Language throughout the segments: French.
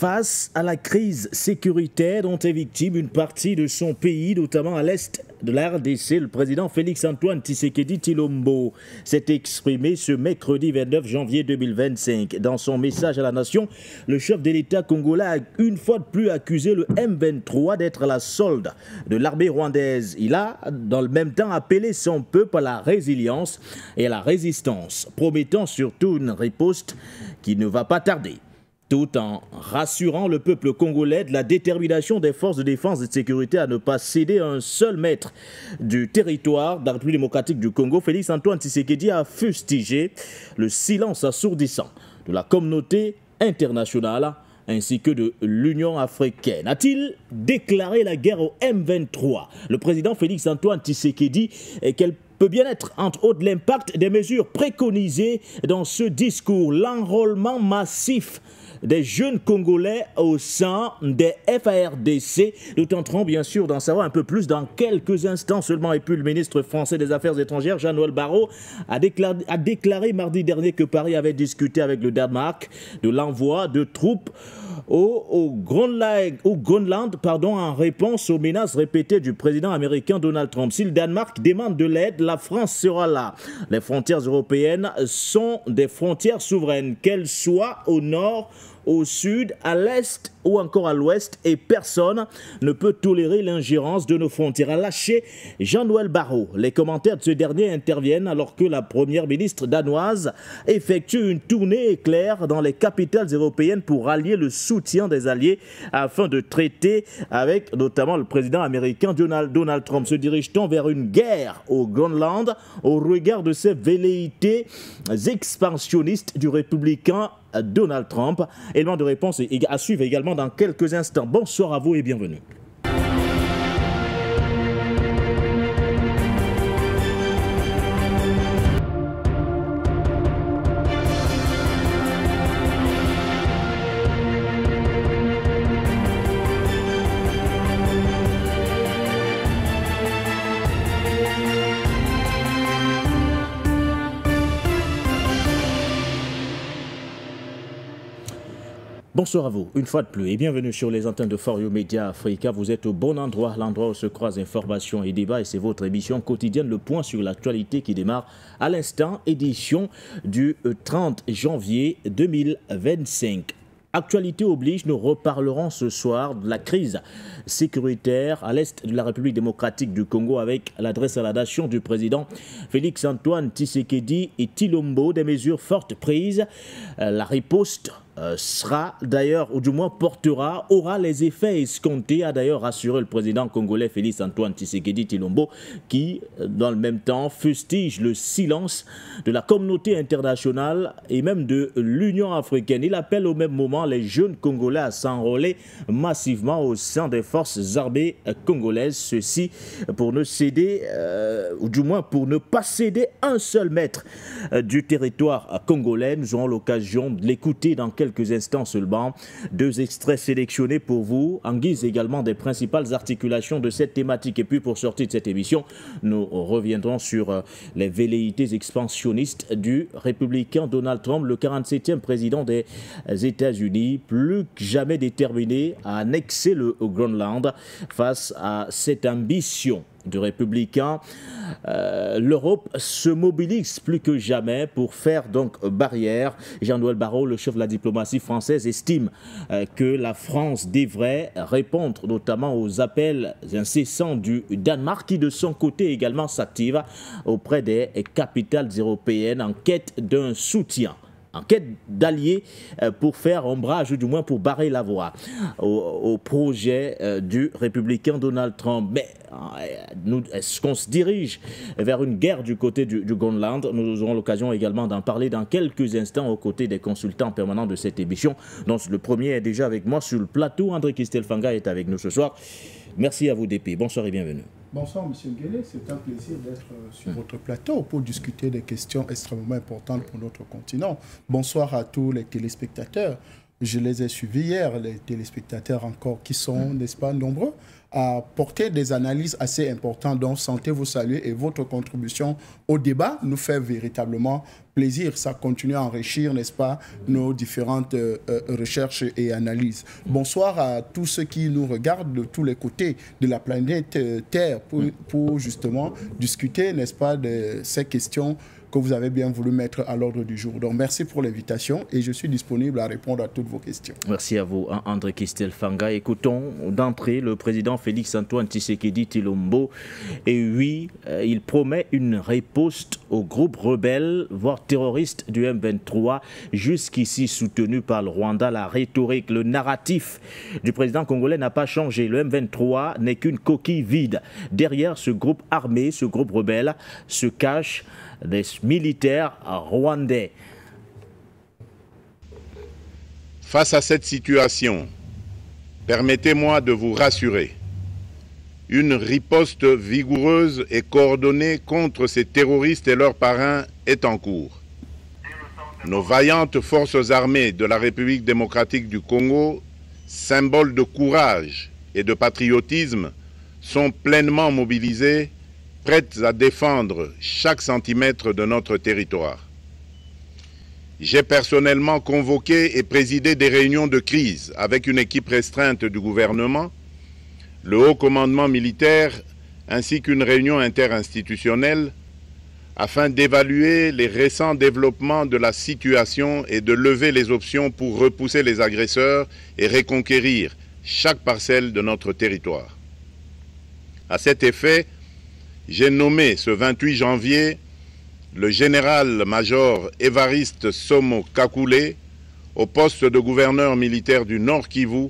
Face à la crise sécuritaire dont est victime une partie de son pays, notamment à l'est de la RDC, le président Félix-Antoine Tshisekedi Tshilombo s'est exprimé ce mercredi 29 janvier 2025. Dans son message à la nation, le chef de l'État congolais a une fois de plus accusé le M23 d'être la solde de l'armée rwandaise. Il a, dans le même temps, appelé son peuple à la résilience et à la résistance, promettant surtout une riposte qui ne va pas tarder, tout en rassurant le peuple congolais de la détermination des forces de défense et de sécurité à ne pas céder à un seul maître du territoire de la République démocratique du Congo. Félix-Antoine Tshisekedi a fustigé le silence assourdissant de la communauté internationale ainsi que de l'Union africaine. A-t-il déclaré la guerre au M23? Le président Félix-Antoine Tshisekedi, quel peut bien être, entre autres, l'impact des mesures préconisées dans ce discours, l'enrôlement massif des jeunes Congolais au sein des FARDC. Nous tenterons bien sûr d'en savoir un peu plus dans quelques instants seulement. Et puis le ministre français des Affaires étrangères, Jean-Noël Barrot, a déclaré mardi dernier que Paris avait discuté avec le Danemark de l'envoi de troupes au Groenland, en réponse aux menaces répétées du président américain Donald Trump. Si le Danemark demande de l'aide, la France sera là. Les frontières européennes sont des frontières souveraines, qu'elles soient au nord, au sud, à l'est ou encore à l'ouest, et personne ne peut tolérer l'ingérence de nos frontières. A lâché Jean-Noël Barrot. Les commentaires de ce dernier interviennent alors que la première ministre danoise effectue une tournée éclair dans les capitales européennes pour rallier le soutien des alliés afin de traiter avec notamment le président américain Donald Trump. Se dirige-t-on vers une guerre au Groenland au regard de ces velléités expansionnistes du républicain Donald Trump? Élément de réponse à suivre également dans quelques instants. Bonsoir à vous et bienvenue. Bonsoir à vous, une fois de plus, et bienvenue sur les antennes de For You Media Africa. Vous êtes au bon endroit, l'endroit où se croisent informations et débats, et c'est votre émission quotidienne, le point sur l'actualité qui démarre à l'instant, édition du 30 janvier 2025. Actualité oblige, nous reparlerons ce soir de la crise sécuritaire à l'est de la République démocratique du Congo avec l'adresse à la nation du président Félix-Antoine Tshisekedi et Tshilombo, des mesures fortes prises. La riposte sera d'ailleurs, ou du moins aura les effets escomptés, a d'ailleurs rassuré le président congolais Félix-Antoine Tshisekedi Tshilombo, qui, dans le même temps, fustige le silence de la communauté internationale et même de l'Union africaine. Il appelle au même moment les jeunes Congolais à s'enrôler massivement au sein des forces armées congolaises, ceci pour ne céder, ou du moins pour ne pas céder un seul mètre du territoire congolais. Nous aurons l'occasion de l'écouter dans quelques instants seulement. Deux extraits sélectionnés pour vous, en guise également des principales articulations de cette thématique. Et puis pour sortir de cette émission, nous reviendrons sur les velléités expansionnistes du républicain Donald Trump, le 47e président des États-Unis, plus que jamais déterminé à annexer le Groenland. Face à cette ambition du républicain, l'Europe se mobilise plus que jamais pour faire donc barrière. Jean-Noël Barrot, le chef de la diplomatie française, estime que la France devrait répondre notamment aux appels incessants du Danemark, qui de son côté également s'active auprès des capitales européennes en quête d'un soutien, en quête d'alliés pour faire ombrage, ou du moins pour barrer la voie au projet du républicain Donald Trump. Mais est-ce qu'on se dirige vers une guerre du côté du Groenland? Nous aurons l'occasion également d'en parler dans quelques instants aux côtés des consultants permanents de cette émission. Donc le premier est déjà avec moi sur le plateau. André Kistelfanga est avec nous ce soir. Merci à vous, DP. Bonsoir et bienvenue. Bonsoir, M. Nguele. C'est un plaisir d'être sur votre plateau pour discuter des questions extrêmement importantes pour notre continent. Bonsoir à tous les téléspectateurs. je les ai suivis hier, les téléspectateurs encore qui sont, n'est-ce pas, nombreux, à porter des analyses assez importantes. Donc, sentez vous saluer et votre contribution au débat nous fait véritablement plaisir. Ça continue à enrichir, n'est-ce pas, nos différentes recherches et analyses. Bonsoir à tous ceux qui nous regardent de tous les côtés de la planète Terre pour justement discuter, n'est-ce pas, de ces questions que vous avez bien voulu mettre à l'ordre du jour. Donc, merci pour l'invitation et je suis disponible à répondre à toutes vos questions. Merci à vous, André Kistel Fanga. Écoutons d'entrée le président Félix-Antoine Tshisekedi Tshilombo. Et oui, il promet une riposte au groupe rebelle, voire terroriste du M23, jusqu'ici soutenu par le Rwanda. La rhétorique, le narratif du président congolais n'a pas changé. Le M23 n'est qu'une coquille vide. Derrière ce groupe armé, ce groupe rebelle, se cachent des militaires rwandais. Face à cette situation, permettez-moi de vous rassurer. Une riposte vigoureuse et coordonnée contre ces terroristes et leurs parrains est en cours. Nos vaillantes forces armées de la République démocratique du Congo, symboles de courage et de patriotisme, sont pleinement mobilisées, prêtes à défendre chaque centimètre de notre territoire. J'ai personnellement convoqué et présidé des réunions de crise avec une équipe restreinte du gouvernement, le haut commandement militaire ainsi qu'une réunion interinstitutionnelle afin d'évaluer les récents développements de la situation et de lever les options pour repousser les agresseurs et reconquérir chaque parcelle de notre territoire. À cet effet, j'ai nommé ce 28 janvier le général-major Évariste Somo Kakule au poste de gouverneur militaire du Nord Kivu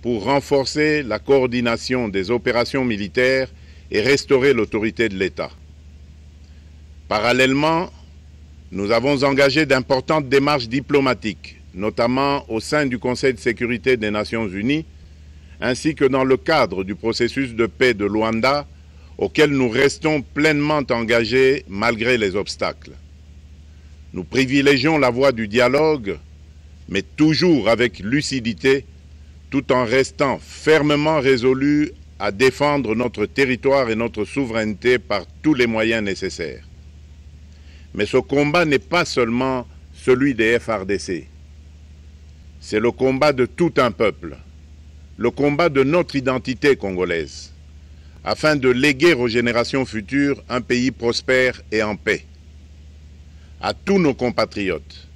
pour renforcer la coordination des opérations militaires et restaurer l'autorité de l'État. Parallèlement, nous avons engagé d'importantes démarches diplomatiques, notamment au sein du Conseil de sécurité des Nations Unies, ainsi que dans le cadre du processus de paix de Luanda, auquel nous restons pleinement engagés malgré les obstacles. Nous privilégions la voie du dialogue, mais toujours avec lucidité, tout en restant fermement résolus à défendre notre territoire et notre souveraineté par tous les moyens nécessaires. Mais ce combat n'est pas seulement celui des FARDC. C'est le combat de tout un peuple, le combat de notre identité congolaise, afin de léguer aux générations futures un pays prospère et en paix. À tous nos compatriotes,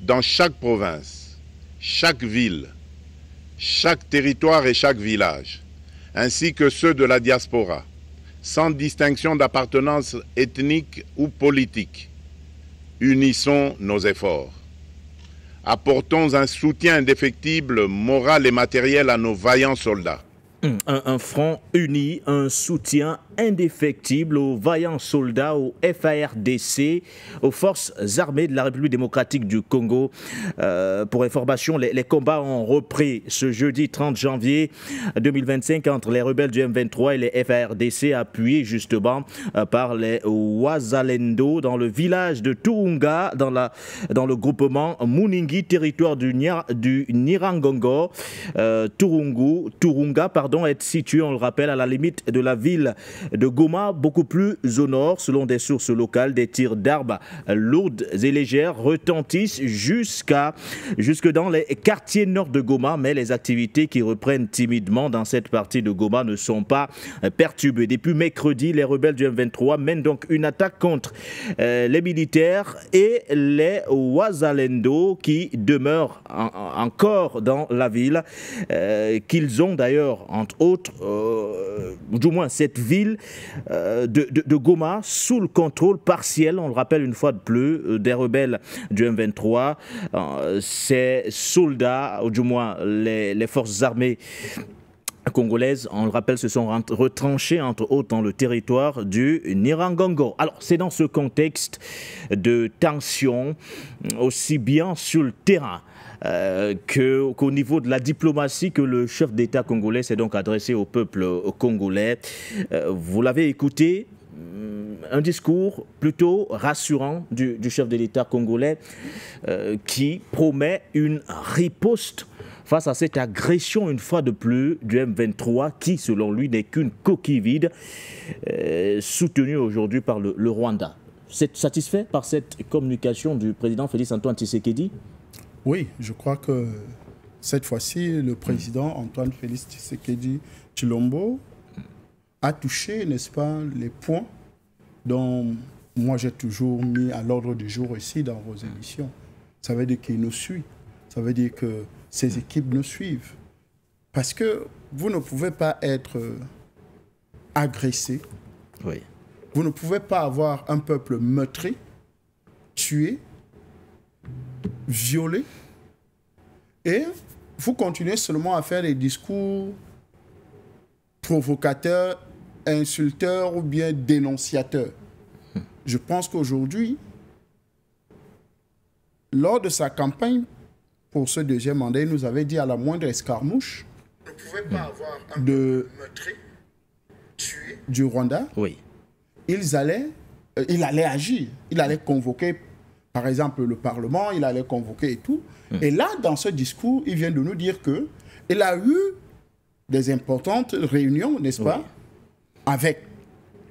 dans chaque province, chaque ville, chaque territoire et chaque village, ainsi que ceux de la diaspora, sans distinction d'appartenance ethnique ou politique, unissons nos efforts. Apportons un soutien indéfectible, moral et matériel à nos vaillants soldats. Un front uni, un soutien indéfectible aux vaillants soldats, au FARDC, aux forces armées de la République démocratique du Congo. Pour information, les combats ont repris ce jeudi 30 janvier 2025 entre les rebelles du M23 et les FARDC, appuyés justement par les Wazalendo dans le village de Turunga, dans le groupement Muningi, territoire du Nirangongo. Turunga, est situé, on le rappelle, à la limite de la ville de Goma, beaucoup plus au nord. Selon des sources locales, des tirs d'armes lourdes et légères retentissent jusque dans les quartiers nord de Goma, mais les activités qui reprennent timidement dans cette partie de Goma ne sont pas perturbées. Depuis mercredi, les rebelles du M23 mènent donc une attaque contre les militaires et les Wazalendo qui demeurent encore dans la ville, qu'ils ont d'ailleurs entre autres, du moins cette ville de Goma, sous le contrôle partiel, on le rappelle une fois de plus, des rebelles du M23. Ces soldats, ou du moins les forces armées congolaises, on le rappelle, se sont retranchés entre autres dans le territoire du Nirangongo. Alors c'est dans ce contexte de tension, aussi bien sur le terrain qu'au niveau de la diplomatie, que le chef d'État congolais s'est donc adressé au peuple congolais. Vous l'avez écouté, un discours plutôt rassurant du chef de l'État congolais qui promet une riposte face à cette agression une fois de plus du M23 qui, selon lui, n'est qu'une coquille vide soutenue aujourd'hui par le Rwanda. Vous êtes satisfait par cette communication du président Félix Antoine Tshisekedi? Oui, je crois que cette fois-ci, le président Antoine Félix Tshisekedi Tshilombo a touché, n'est-ce pas, les points dont moi j'ai toujours mis à l'ordre du jour ici dans vos émissions. Ça veut dire qu'il nous suit. Ça veut dire que ses équipes nous suivent. Parce que vous ne pouvez pas être agressé. Oui. Vous ne pouvez pas avoir un peuple meurtri, tué, violé, et vous continuez seulement à faire des discours provocateurs, insulteurs ou bien dénonciateurs. Je pense qu'aujourd'hui, lors de sa campagne pour ce deuxième mandat, il nous avait dit à la moindre escarmouche, vous ne pouvez pas avoir un peuple meurtri, tué du Rwanda. Oui. Il allait agir. Il allait convoquer, par exemple, le Parlement, il allait convoquer et tout. Et là, dans ce discours, il vient de nous dire qu'il a eu des importantes réunions, n'est-ce pas, avec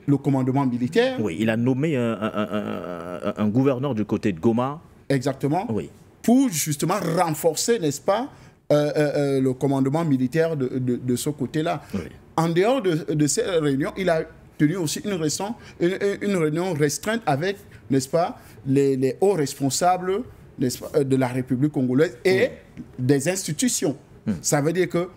le commandement militaire. Oui, il a nommé un gouverneur du côté de Goma. Exactement. Oui. Pour justement renforcer, n'est-ce pas, le commandement militaire de ce côté-là. Oui. En dehors de ces réunions, il a tenu aussi une réunion restreinte avec, n'est-ce pas, les hauts responsables, n'est-ce pas, de la République congolaise et des institutions. Ça veut dire que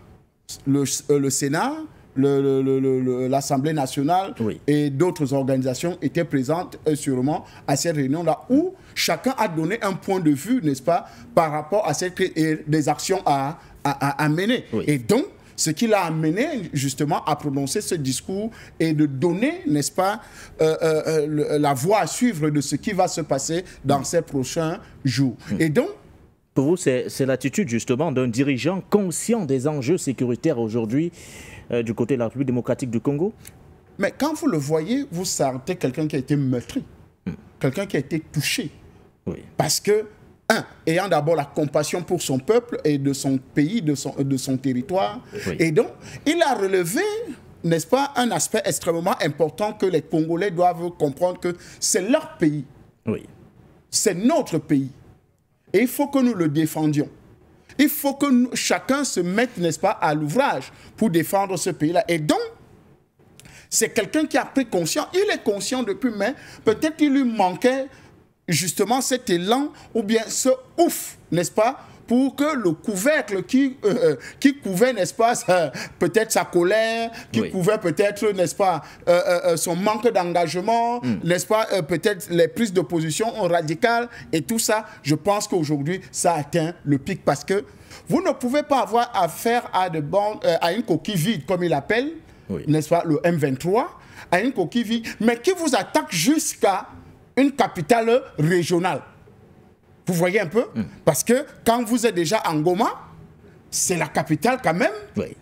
le Sénat, l'Assemblée nationale et d'autres organisations étaient présentes sûrement à cette réunion-là où chacun a donné un point de vue, n'est-ce pas, par rapport à des actions à mener. Oui. Et donc, ce qui l'a amené justement à prononcer ce discours et de donner, n'est-ce pas, la voie à suivre de ce qui va se passer dans ces prochains jours. Et donc, pour vous, c'est l'attitude justement d'un dirigeant conscient des enjeux sécuritaires aujourd'hui du côté de la République démocratique du Congo? Mais quand vous le voyez, vous sentez quelqu'un qui a été meurtri, quelqu'un qui a été touché. Oui. Parce que, ayant d'abord la compassion pour son peuple et de son pays, de son territoire. Oui. Et donc, il a relevé, n'est-ce pas, un aspect extrêmement important que les Congolais doivent comprendre que c'est leur pays. Oui. C'est notre pays. Et il faut que nous le défendions. Il faut que chacun se mette, n'est-ce pas, à l'ouvrage pour défendre ce pays-là. Et donc, c'est quelqu'un qui a pris conscience. Il est conscient depuis, mais peut-être qu'il lui manquait justement cet élan ou bien ce ouf, n'est-ce pas, pour que le couvercle qui couvait, n'est-ce pas, peut-être sa colère, qui couvait peut-être, n'est-ce pas, son manque d'engagement, n'est-ce pas, peut-être les prises de position radicales et tout ça, je pense qu'aujourd'hui, ça atteint le pic parce que vous ne pouvez pas avoir affaire à une coquille vide, comme il appelle, n'est-ce pas, le M23, à une coquille vide, mais qui vous attaque jusqu'à une capitale régionale. Vous voyez un peu? Parce que quand vous êtes déjà en Goma, c'est la capitale quand même. Oui.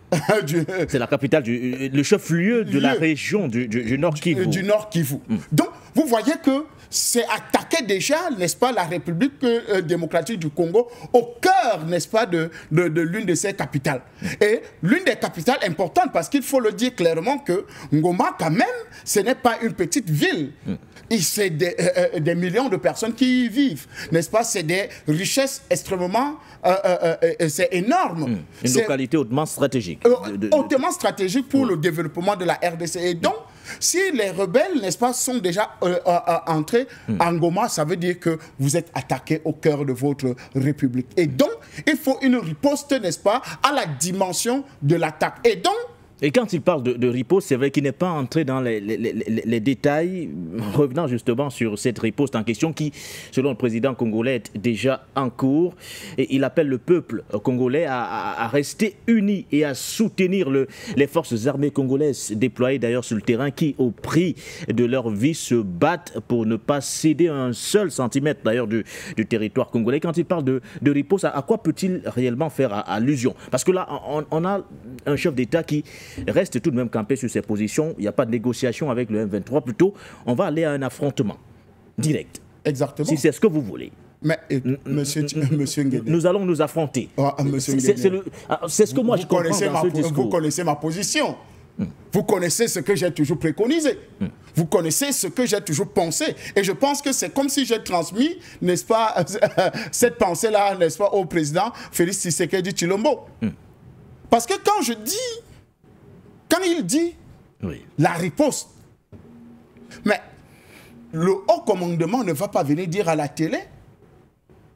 C'est la capitale, le chef-lieu de la région du Nord Kivu. Du Nord Kivu. Donc, vous voyez que c'est attaquer déjà, n'est-ce pas, la République démocratique du Congo au cœur, n'est-ce pas, de l'une de ses capitales. Et l'une des capitales importantes, parce qu'il faut le dire clairement que Goma, quand même, ce n'est pas une petite ville. C'est des millions de personnes qui y vivent, n'est-ce pas? C'est des richesses extrêmement... c'est énorme. Une localité hautement stratégique. Hautement stratégique pour le développement de la RDC. Et donc, si les rebelles, n'est-ce pas, sont déjà entrés en Goma, ça veut dire que vous êtes attaqué au cœur de votre République. Et donc, il faut une riposte, n'est-ce pas, à la dimension de l'attaque. Et donc, et quand il parle de riposte, c'est vrai qu'il n'est pas entré dans les détails, revenant justement sur cette riposte en question qui, selon le président congolais, est déjà en cours. Et il appelle le peuple congolais à rester uni et à soutenir les forces armées congolaises déployées d'ailleurs sur le terrain qui, au prix de leur vie, se battent pour ne pas céder un seul centimètre d'ailleurs du territoire congolais. Quand il parle de riposte, à quoi peut-il réellement faire allusion? Parce que là, on a un chef d'État qui reste tout de même campé sur ses positions. Il n'y a pas de négociation avec le M23. Plutôt, on va aller à un affrontement direct. Exactement. Si c'est ce que vous voulez. Mais monsieur Nguédé, nous allons nous affronter. C'est ce que moi je comprends dans ce discours. Vous connaissez ma position. Vous connaissez ce que j'ai toujours préconisé. Vous connaissez ce que j'ai toujours pensé. Et je pense que c'est comme si j'ai transmis, n'est-ce pas, cette pensée-là, n'est-ce pas, au président Félix Tshisekedi Tshilombo. Parce que quand il dit la riposte, mais le haut commandement ne va pas venir dire à la télé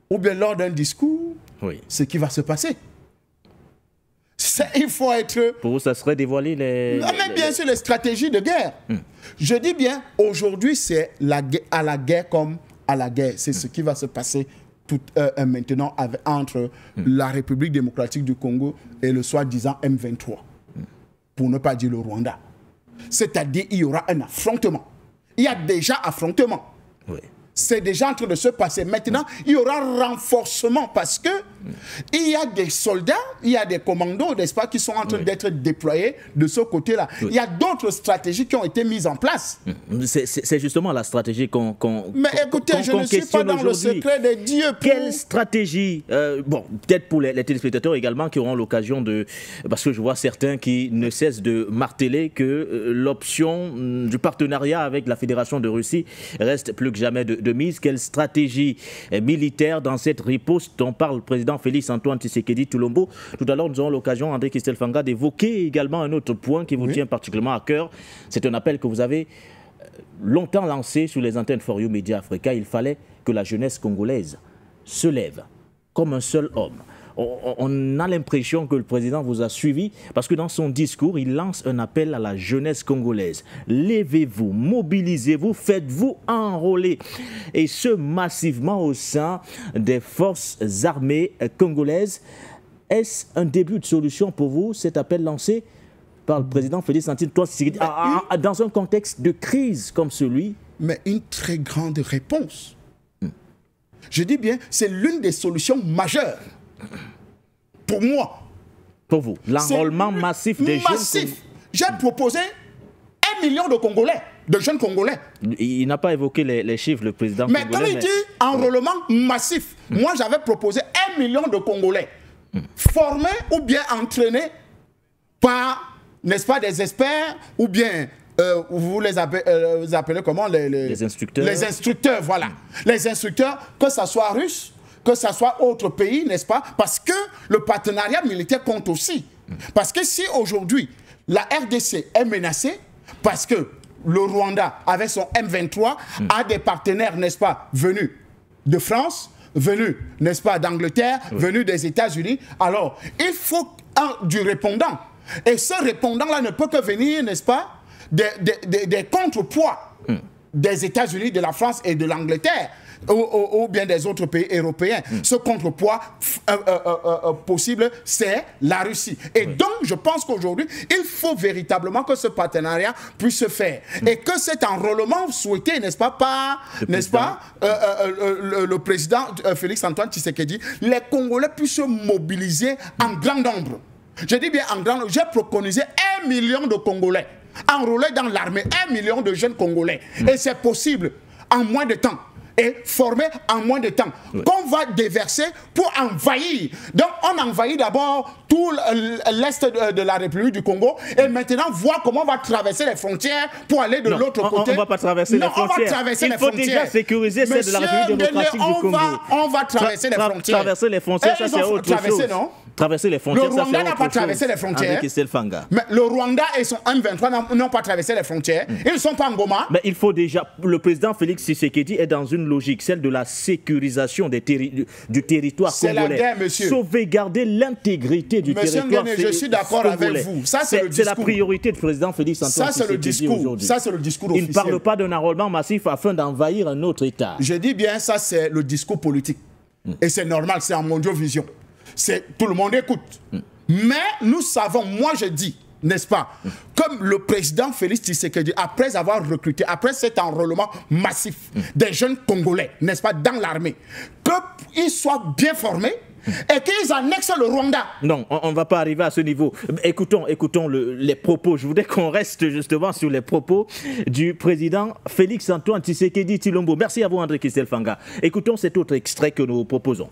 ou bien lors d'un discours ce qui va se passer. Il faut être... Pour vous, ça serait dévoiler les... Non, mais bien sûr, les stratégies de guerre. Je dis bien, aujourd'hui, c'est à la guerre comme à la guerre. C'est ce qui va se passer maintenant entre la République démocratique du Congo et le soi-disant M23. Pour ne pas dire le Rwanda. C'est-à-dire, il y aura un affrontement. Il y a déjà affrontement. C'est déjà en train de se passer. Maintenant, il y aura renforcement parce que il y a des soldats, il y a des commandos, n'est-ce pas, qui sont en train d'être déployés de ce côté-là. Il y a d'autres stratégies qui ont été mises en place. C'est justement la stratégie qu'on Mais écoutez, je ne suis pas dans le secret des dieux. Quelle stratégie bon, peut-être pour les téléspectateurs également qui auront l'occasion de... Parce que je vois certains qui ne cessent de marteler que l'option du partenariat avec la Fédération de Russie reste plus que jamais de mise. Quelle stratégie militaire dans cette riposte dont parle le président Félix-Antoine Tshisekedi Tshilombo? Tout à l'heure, nous aurons l'occasion, André Christelle Fanga, d'évoquer également un autre point qui vous tient particulièrement à cœur. C'est un appel que vous avez longtemps lancé sur les antennes For You Média Africa. Il fallait que la jeunesse congolaise se lève comme un seul homme. On a l'impression que le président vous a suivi parce que dans son discours, il lance un appel à la jeunesse congolaise. Levez-vous, mobilisez-vous, faites-vous enrôler. Et ce, massivement au sein des forces armées congolaises. Est-ce un début de solution pour vous, cet appel lancé par le président Félix-Antoine Tshisekedi dans un contexte de crise comme celui? Mais une très grande réponse. Je dis bien, c'est l'une des solutions majeures. Pour moi. Pour vous, l'enrôlement massif des jeunes. Massif. J'ai proposé 1 million de Congolais, de jeunes Congolais. Il n'a pas évoqué les chiffres, le président mais congolais. Quand il dit enrôlement massif, moi j'avais proposé 1 million de Congolais formés ou bien entraînés par, n'est-ce pas, des experts ou bien... vous les appelez comment les instructeurs. Les instructeurs, voilà. Les instructeurs, que ce soit russe, que ce soit autre pays, n'est-ce pas? Parce que le partenariat militaire compte aussi. Parce que si aujourd'hui, la RDC est menacée, parce que le Rwanda, avec son M23, a des partenaires, n'est-ce pas, venus de France, venus, n'est-ce pas, d'Angleterre, venus des États-Unis, alors il faut du répondant. Et ce répondant-là ne peut que venir, n'est-ce pas, des contrepoids des États-Unis, de la France et de l'Angleterre, ou bien des autres pays européens. Ce contrepoids possible, c'est la Russie. Et donc, je pense qu'aujourd'hui, il faut véritablement que ce partenariat puisse se faire. Et que cet enrôlement souhaité, n'est-ce pas, par le président Félix-Antoine Tshisekedi, les Congolais puissent se mobiliser en grand nombre. Je dis bien en grand nombre. J'ai préconisé 1 million de Congolais enrôlés dans l'armée, 1 million de jeunes Congolais. Et c'est possible en moins de temps. Et formé en moins de temps, qu'on va déverser pour envahir. Donc on envahit d'abord tout l'est de la République du Congo et maintenant voir comment on va traverser les frontières pour aller de l'autre côté. On ne va pas traverser les frontières. On va traverser les frontières. Il faut déjà sécuriser celle de la République démocratique du Congo. On va traverser les frontières. Traverser les frontières, ça c'est autre chose. Non? Traverser les frontières, le Rwanda n'a pas traversé les frontières. Mais le Rwanda et son M23 n'ont pas traversé les frontières. Ils ne sont pas en Goma. Mais il faut déjà... Le président Félix Tshisekedi est dans une logique, celle de la sécurisation du territoire congolais. C'est la guerre, monsieur. Sauvegarder l'intégrité du territoire congolais. Je suis d'accord avec vous. Ça, c'est la priorité du président Félix-Antoine Tshisekedi aujourd'hui. Ça, c'est le discours officiel. Il ne parle pas d'un enrôlement massif afin d'envahir un autre État. Je dis bien, ça, c'est le discours politique. Et c'est normal, c'est en mondiovision. Tout le monde écoute. Mais nous savons, moi je dis, n'est-ce pas, comme le président Félix Tshisekedi, après avoir recruté, après cet enrôlement massif des jeunes Congolais, n'est-ce pas, dans l'armée, qu'ils soient bien formés et qu'ils annexent le Rwanda. Non, on ne va pas arriver à ce niveau. Écoutons les propos. Je voudrais qu'on reste justement sur les propos du président Félix-Antoine Tshisekedi Tshilombo. Merci à vous, André-Christelle Fanga. Écoutons cet autre extrait que nous proposons.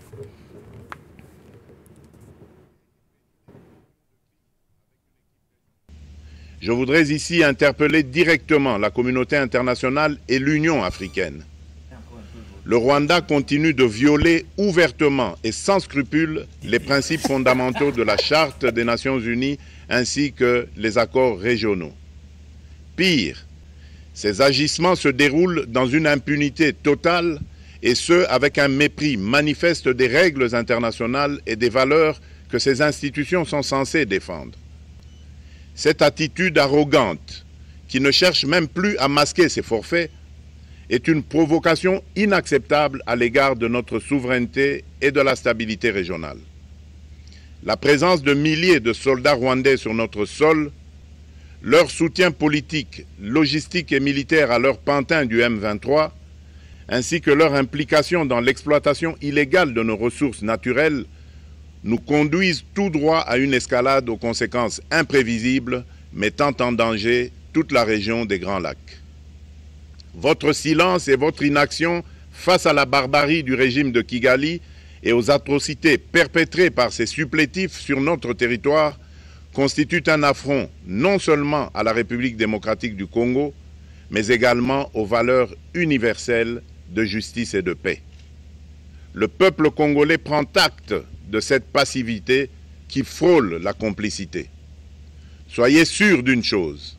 Je voudrais ici interpeller directement la communauté internationale et l'Union africaine. Le Rwanda continue de violer ouvertement et sans scrupule les principes fondamentaux de la Charte des Nations Unies ainsi que les accords régionaux. Pire, ces agissements se déroulent dans une impunité totale et ce, avec un mépris manifeste des règles internationales et des valeurs que ces institutions sont censées défendre. Cette attitude arrogante, qui ne cherche même plus à masquer ses forfaits, est une provocation inacceptable à l'égard de notre souveraineté et de la stabilité régionale. La présence de milliers de soldats rwandais sur notre sol, leur soutien politique, logistique et militaire à leur pantin du M23, ainsi que leur implication dans l'exploitation illégale de nos ressources naturelles, nous conduisent tout droit à une escalade aux conséquences imprévisibles, mettant en danger toute la région des Grands Lacs. Votre silence et votre inaction face à la barbarie du régime de Kigali et aux atrocités perpétrées par ces supplétifs sur notre territoire constituent un affront non seulement à la République démocratique du Congo, mais également aux valeurs universelles de justice et de paix. Le peuple congolais prend acte de cette passivité qui frôle la complicité. Soyez sûrs d'une chose,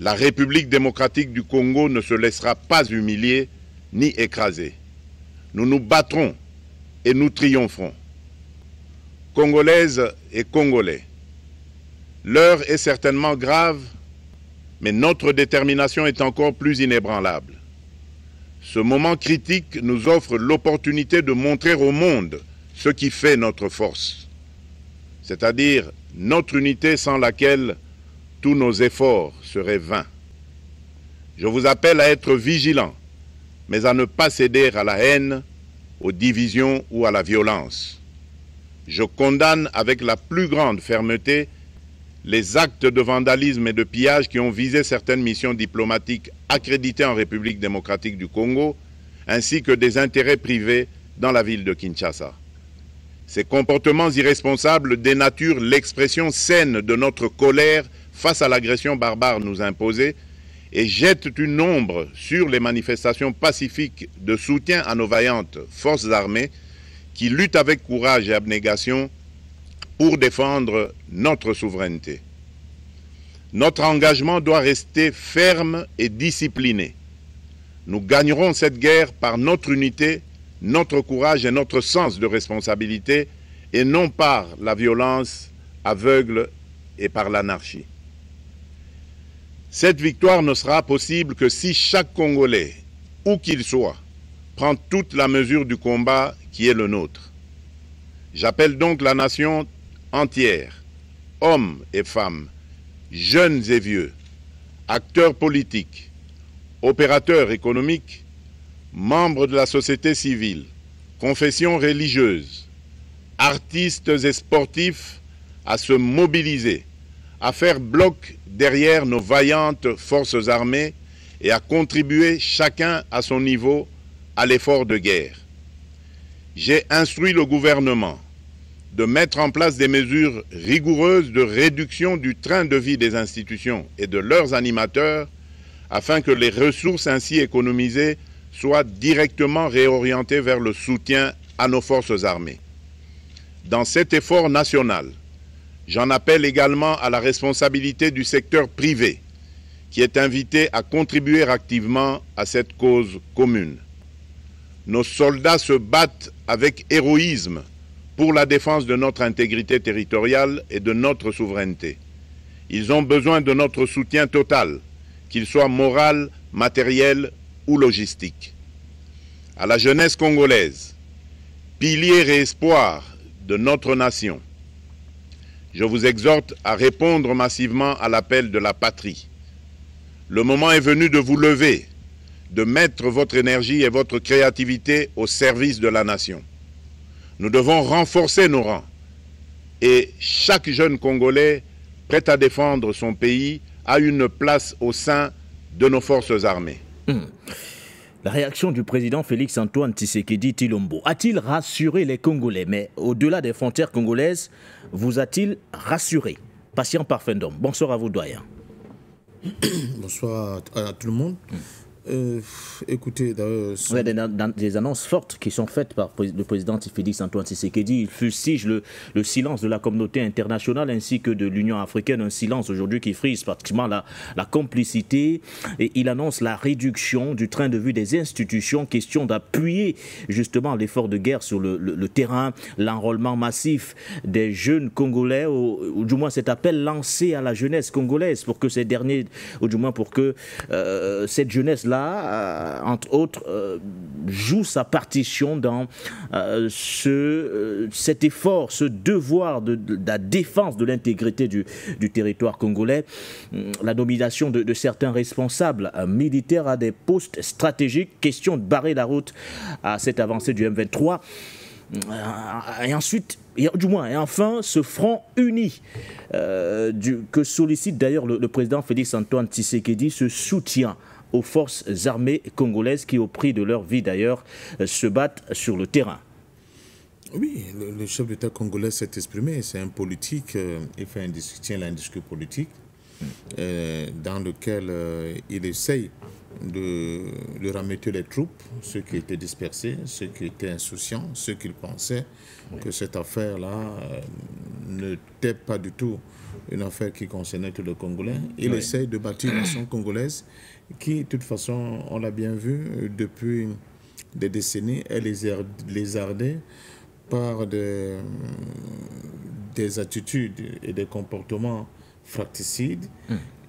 la République démocratique du Congo ne se laissera pas humilier ni écraser. Nous nous battrons et nous triompherons. Congolaises et Congolais, l'heure est certainement grave, mais notre détermination est encore plus inébranlable. Ce moment critique nous offre l'opportunité de montrer au monde ce qui fait notre force, c'est-à-dire notre unité sans laquelle tous nos efforts seraient vains. Je vous appelle à être vigilants, mais à ne pas céder à la haine, aux divisions ou à la violence. Je condamne avec la plus grande fermeté les actes de vandalisme et de pillage qui ont visé certaines missions diplomatiques accréditées en République démocratique du Congo, ainsi que des intérêts privés dans la ville de Kinshasa. Ces comportements irresponsables dénaturent l'expression saine de notre colère face à l'agression barbare nous imposée et jettent une ombre sur les manifestations pacifiques de soutien à nos vaillantes forces armées qui luttent avec courage et abnégation pour défendre notre souveraineté. Notre engagement doit rester ferme et discipliné. Nous gagnerons cette guerre par notre unité, notre courage et notre sens de responsabilité, et non par la violence aveugle et par l'anarchie. Cette victoire ne sera possible que si chaque Congolais, où qu'il soit, prend toute la mesure du combat qui est le nôtre. J'appelle donc la nation entière, hommes et femmes, jeunes et vieux, acteurs politiques, opérateurs économiques, membres de la société civile, confessions religieuses, artistes et sportifs à se mobiliser, à faire bloc derrière nos vaillantes forces armées et à contribuer chacun à son niveau à l'effort de guerre. J'ai instruit le gouvernement de mettre en place des mesures rigoureuses de réduction du train de vie des institutions et de leurs animateurs afin que les ressources ainsi économisées soient directement réorientées vers le soutien à nos forces armées. Dans cet effort national, j'en appelle également à la responsabilité du secteur privé, qui est invité à contribuer activement à cette cause commune. Nos soldats se battent avec héroïsme pour la défense de notre intégrité territoriale et de notre souveraineté. Ils ont besoin de notre soutien total, qu'il soit moral, matériel ou logistique. À la jeunesse congolaise, pilier et espoir de notre nation, je vous exhorte à répondre massivement à l'appel de la patrie. Le moment est venu de vous lever, de mettre votre énergie et votre créativité au service de la nation. Nous devons renforcer nos rangs. Et chaque jeune Congolais prêt à défendre son pays a une place au sein de nos forces armées. La réaction du président Félix-Antoine Tshisekedi Tshilombo a-t-il rassuré les Congolais? Mais au-delà des frontières congolaises, vous a-t-il rassuré? Patient Parfendom, bonsoir à vous, doyen. Bonsoir à tout le monde. Écoutez, il y a des annonces fortes qui sont faites par le président Félix-Antoine Tshisekedi. Il fustige le silence de la communauté internationale ainsi que de l'Union africaine, un silence aujourd'hui qui frise pratiquement la complicité. Et il annonce la réduction du train de vue des institutions, question d'appuyer justement l'effort de guerre sur le terrain, l'enrôlement massif des jeunes Congolais, ou du moins cet appel lancé à la jeunesse congolaise pour que ces derniers, ou du moins pour que cette jeunesse-là, entre autres, joue sa partition dans cet effort, ce devoir de la défense de l'intégrité du territoire congolais, la nomination de certains responsables militaires à des postes stratégiques, question de barrer la route à cette avancée du M23. Et ensuite, et enfin, ce front uni que sollicite d'ailleurs le président Félix-Antoine Tshisekedi, ce soutien aux forces armées congolaises qui, au prix de leur vie d'ailleurs, se battent sur le terrain. Oui, le chef d'État congolais s'est exprimé. C'est un politique, il tient un discours politique dans lequel il essaye de rameter les troupes, ceux qui étaient dispersés, ceux qui étaient insouciants, ceux qui pensaient que cette affaire-là n'était pas du tout une affaire qui concernait tous les Congolais. Il essaye de bâtir une nation congolaise qui, de toute façon, on l'a bien vu, depuis des décennies, elle est lézardée par des attitudes et des comportements fratricides.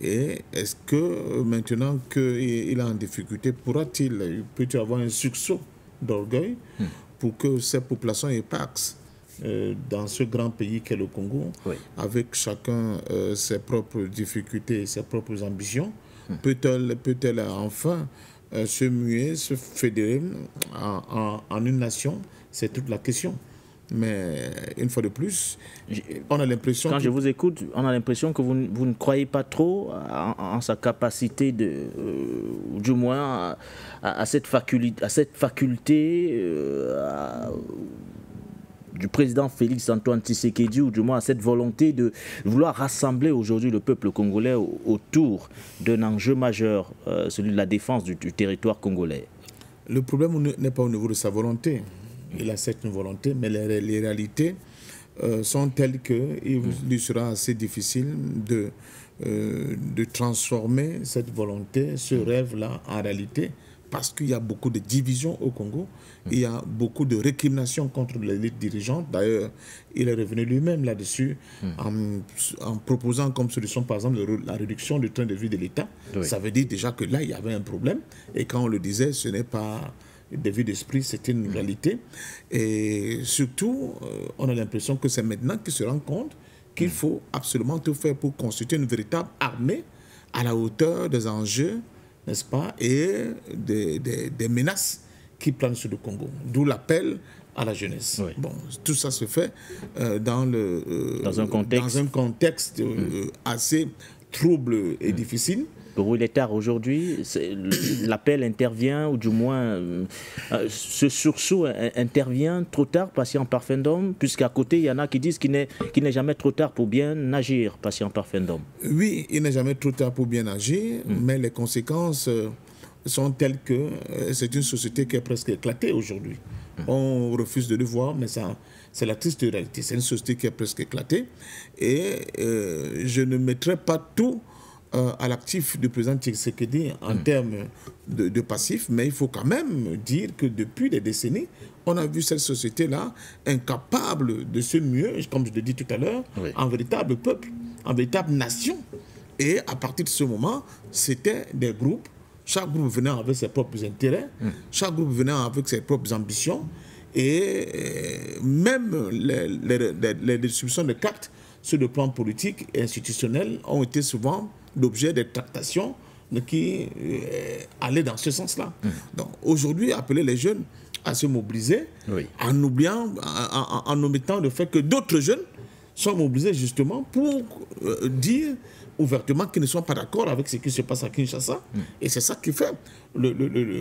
Et est-ce que maintenant qu'il est en difficulté, peut-il avoir un sursaut d'orgueil pour que ces populations éparses dans ce grand pays qu'est le Congo, avec chacun ses propres difficultés et ses propres ambitions, peut-elle enfin se muer, se fédérer en une nation? C'est toute la question. Mais une fois de plus, on a l'impression... Quand je vous écoute, on a l'impression que vous ne croyez pas trop en sa capacité, du moins à cette faculté du président Félix-Antoine Tshisekedi, ou du moins à cette volonté de vouloir rassembler aujourd'hui le peuple congolais autour d'un enjeu majeur, celui de la défense du territoire congolais. Le problème n'est pas au niveau de sa volonté. Il a certes une volonté, mais les réalités sont telles qu'il lui sera assez difficile de transformer cette volonté, ce rêve-là, en réalité, parce qu'il y a beaucoup de divisions au Congo, il y a beaucoup de récriminations contre l'élite dirigeante. D'ailleurs, il est revenu lui-même là-dessus en proposant comme solution, par exemple, la réduction du train de vie de l'État. Ça veut dire déjà que là, il y avait un problème. Et quand on le disait, ce n'est pas des vues d'esprit, c'était une réalité. Et surtout, on a l'impression que c'est maintenant qu'il se rend compte qu'il faut absolument tout faire pour constituer une véritable armée à la hauteur des enjeux, n'est-ce pas, et des menaces qui planent sur le Congo. D'où l'appel à la jeunesse. Bon, tout ça se fait dans un contexte assez trouble et difficile. Pour il est tard aujourd'hui, l'appel intervient, ou du moins ce sursaut intervient trop tard, patient Parfendom, puisqu'à côté il y en a qui disent qu'il n'est jamais trop tard pour bien agir, patient Parfendom. Oui, il n'est jamais trop tard pour bien agir, mais les conséquences sont telles que c'est une société qui est presque éclatée aujourd'hui. On refuse de le voir, mais c'est la triste réalité. C'est une société qui est presque éclatée, et je ne mettrai pas tout à l'actif du président Tshisekedi en termes de passif, mais il faut quand même dire que depuis des décennies, on a vu cette société-là incapable de se muer, comme je l'ai dit tout à l'heure, en véritable peuple, en véritable nation. Et à partir de ce moment, c'était des groupes, chaque groupe venait avec ses propres intérêts, chaque groupe venait avec ses propres ambitions, et même les distributions de cartes sur le plan politique et institutionnel ont été souvent l'objet des tractations qui allaient dans ce sens-là. Donc aujourd'hui, appeler les jeunes à se mobiliser, en oubliant, en omettant le fait que d'autres jeunes sont mobilisés justement pour dire ouvertement qu'ils ne sont pas d'accord avec ce qui se passe à Kinshasa. Et c'est ça qui fait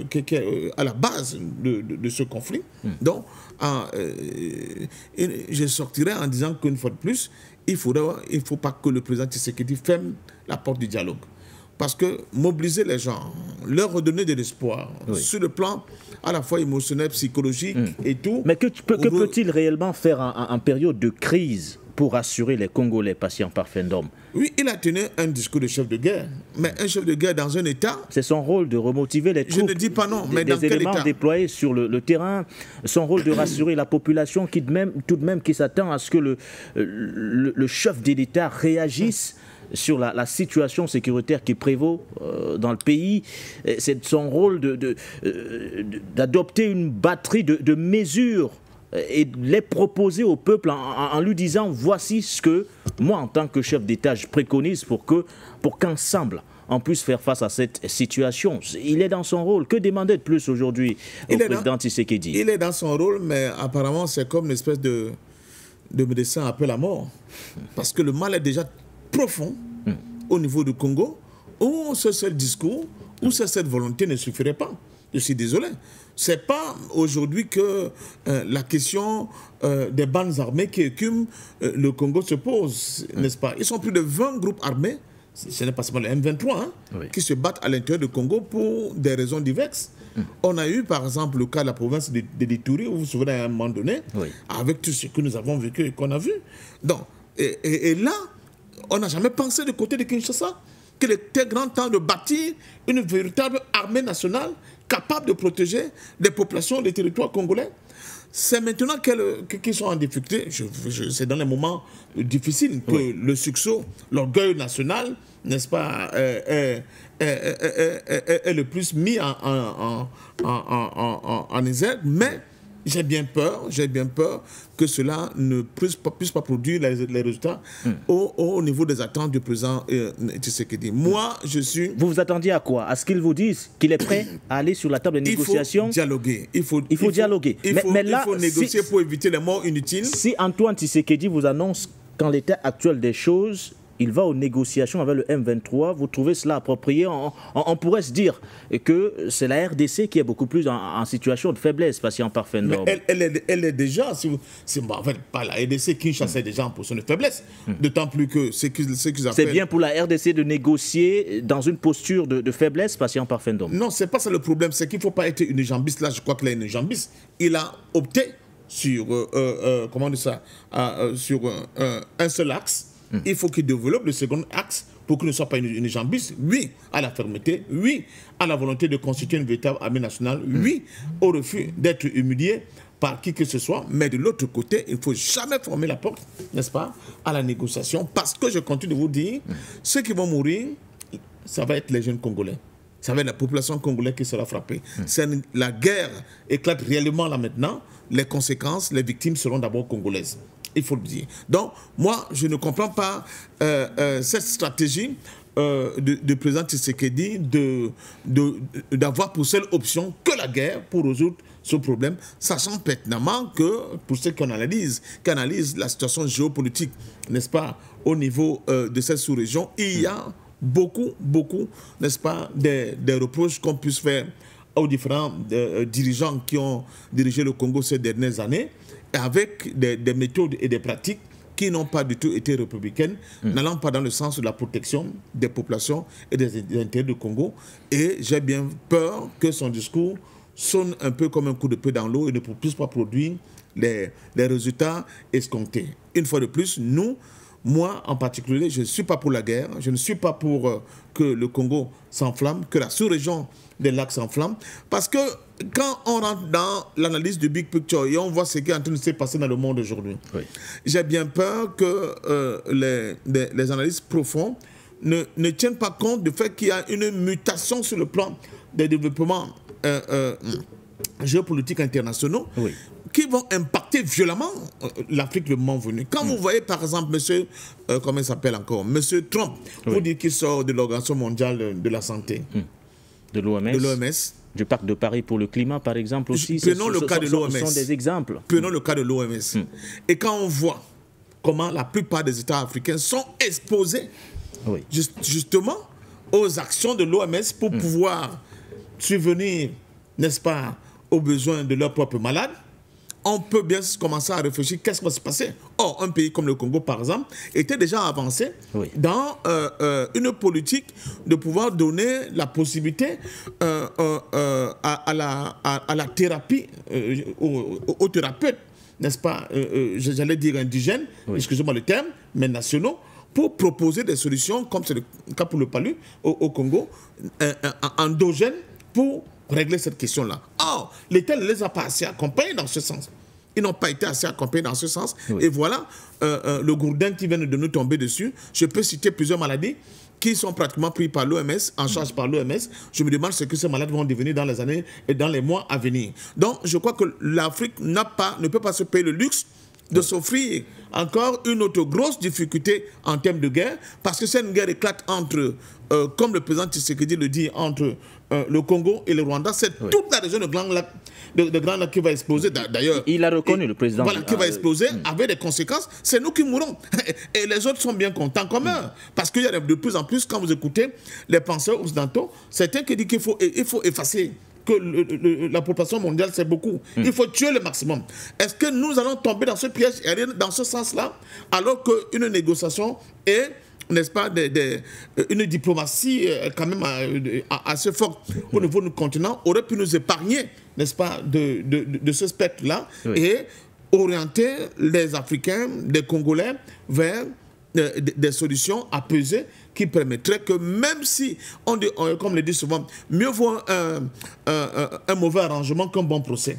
qui est à la base de ce conflit. Donc, je sortirai en disant qu'une fois de plus, il ne faut pas que le président Tshisekedi ferme la porte du dialogue. Parce que mobiliser les gens, leur redonner de l'espoir, sur le plan à la fois émotionnel, psychologique et tout. Mais que peut-il réellement faire en période de crise pour rassurer les Congolais patients par Fendom? Oui, il a tenu un discours de chef de guerre. Mais un chef de guerre dans un État... C'est son rôle de remotiver les troupes. Je ne dis pas non, mais dans quel quel éléments État? Déployés sur le terrain, son rôle de rassurer la population qui tout de même qui s'attend à ce que le chef de l'État réagisse sur la situation sécuritaire qui prévaut dans le pays. C'est son rôle d'adopter une batterie de mesures et les proposer au peuple en lui disant voici ce que moi en tant que chef d'État je préconise pour qu'ensemble on puisse faire face à cette situation. Il est dans son rôle. Que demander de plus aujourd'hui au président Tshisekedi? Il est dans son rôle, mais apparemment c'est comme une espèce de médecin appelle à mort. Parce que le mal est déjà profond au niveau du Congo, où ce seul discours, où cette volonté ne suffirait pas. Je suis désolé. Ce n'est pas aujourd'hui que la question des bandes armées qui écument le Congo se pose, n'est-ce pas? Ils sont plus de 20 groupes armés, ce n'est pas seulement le M23, qui se battent à l'intérieur du Congo pour des raisons diverses. On a eu par exemple le cas de la province de l'Ituri, où vous vous souvenez à un moment donné, avec tout ce que nous avons vécu et qu'on a vu. Donc, et là, on n'a jamais pensé du côté de Kinshasa qu'il était grand temps de bâtir une véritable armée nationale capable de protéger les populations des territoires congolais. C'est maintenant qu'ils sont en difficulté, c'est dans les moments difficiles que le succès, l'orgueil national, n'est-ce pas, est le plus mis en exergue, mais j'ai bien peur que cela ne puisse pas produire les résultats au niveau des attentes du président Tshisekedi. Moi, je suis... Vous vous attendiez à quoi? À ce qu'il vous dise qu'il est prêt à aller sur la table de négociation? Il faut dialoguer. Il faut dialoguer. Mais il faut négocier pour éviter les morts inutiles. Si Antoine Tshisekedi vous annonce qu'en l'état actuel des choses, il va aux négociations avec le M23, vous trouvez cela approprié? On pourrait se dire que c'est la RDC qui est beaucoup plus en situation de faiblesse, patient par Fendom. Elle est déjà, en fait, pas la RDC qui chassait déjà en position de faiblesse, d'autant plus que ce qu'ils appellent... C'est bien pour la RDC de négocier dans une posture de faiblesse, patient par Fendom. Non, c'est pas ça le problème, c'est qu'il ne faut pas être une jambiste. Là, je crois qu'il est une jambiste. Il a opté sur, comment dire ça, sur un seul axe. Il faut qu'il développe le second axe pour qu'il ne soit pas une jambiste. Oui, à la fermeté. Oui, à la volonté de constituer une véritable armée nationale. Oui, au refus d'être humilié par qui que ce soit. Mais de l'autre côté, il ne faut jamais fermer la porte, n'est-ce pas, à la négociation. Parce que je continue de vous dire, ceux qui vont mourir, ça va être les jeunes Congolais. Ça va être la population congolaise qui sera frappée. La guerre éclate réellement là maintenant. Les conséquences, les victimes seront d'abord congolaises. Il faut le dire. Donc, moi, je ne comprends pas cette stratégie du président Tshisekedi d'avoir pour seule option que la guerre pour résoudre ce problème, sachant pertinemment que, pour ceux qui analysent la situation géopolitique, n'est-ce pas, au niveau de cette sous-région, il y a beaucoup, n'est-ce pas, des reproches qu'on puisse faire aux différents dirigeants qui ont dirigé le Congo ces dernières années, avec des méthodes et des pratiques qui n'ont pas du tout été républicaines, n'allant pas dans le sens de la protection des populations et des intérêts du Congo. Et j'ai bien peur que son discours sonne un peu comme un coup de pied dans l'eau et ne puisse pas produire les résultats escomptés. Une fois de plus, moi en particulier, je ne suis pas pour la guerre, je ne suis pas pour que le Congo s'enflamme, que la sous-région des lacs s'enflamme, parce que quand on rentre dans l'analyse du big picture et on voit ce qui est en train de se passer dans le monde aujourd'hui, j'ai bien peur que les analyses profondes ne tiennent pas compte du fait qu'il y a une mutation sur le plan des développements géopolitiques internationaux qui vont impacter violemment l'Afrique le moment venu. Quand vous voyez par exemple monsieur, comment il s'appelle encore, monsieur Trump, vous dites qu'il sort de l'Organisation mondiale de la santé, de l'OMS. du Pacte de Paris pour le climat, par exemple, aussi. Prenons le cas de l'OMS. Ce sont des exemples. Prenons le cas de l'OMS. Et quand on voit comment la plupart des États africains sont exposés justement aux actions de l'OMS pour pouvoir subvenir, n'est-ce pas, aux besoins de leurs propres malades, on peut bien commencer à réfléchir qu'est-ce qui va se passer. Or, un pays comme le Congo, par exemple, était déjà avancé dans une politique de pouvoir donner la possibilité à la thérapie, aux thérapeutes, n'est-ce pas, j'allais dire indigènes, excusez-moi le terme, mais nationaux, pour proposer des solutions, comme c'est le cas pour le palu au Congo, endogènes, pour régler cette question-là. Or, l'État ne les a pas assez accompagnés dans ce sens. Ils n'ont pas été assez accompagnés dans ce sens. Et voilà, le gourdin qui vient de nous tomber dessus. Je peux citer plusieurs maladies qui sont pratiquement prises par l'OMS, en charge par l'OMS. Je me demande ce que ces malades vont devenir dans les années et dans les mois à venir. Donc, je crois que l'Afrique ne peut pas se payer le luxe de s'offrir encore une autre grosse difficulté en termes de guerre, parce que c'est une guerre éclate entre, comme le président Tshisekedi le dit, entre le Congo et le Rwanda. C'est toute la région de Grand Lac qui va exploser. D'ailleurs, il a reconnu, le président. Voilà, qui va exploser avec des conséquences. C'est nous qui mourrons. Et les autres sont bien contents quand même. Parce qu'il y a de plus en plus, quand vous écoutez les penseurs occidentaux, certains qui disent qu'il faut effacer, que la population mondiale, c'est beaucoup. Il faut tuer le maximum. Est-ce que nous allons tomber dans ce piège et aller dans ce sens-là, alors qu'une négociation est, n'est-ce pas, une diplomatie quand même assez forte au niveau du continent aurait pu nous épargner, n'est-ce pas, de ce spectre-là et orienter les Africains, les Congolais vers des solutions apaisées qui permettraient que, même si, comme le dit souvent, mieux vaut un mauvais arrangement qu'un bon procès.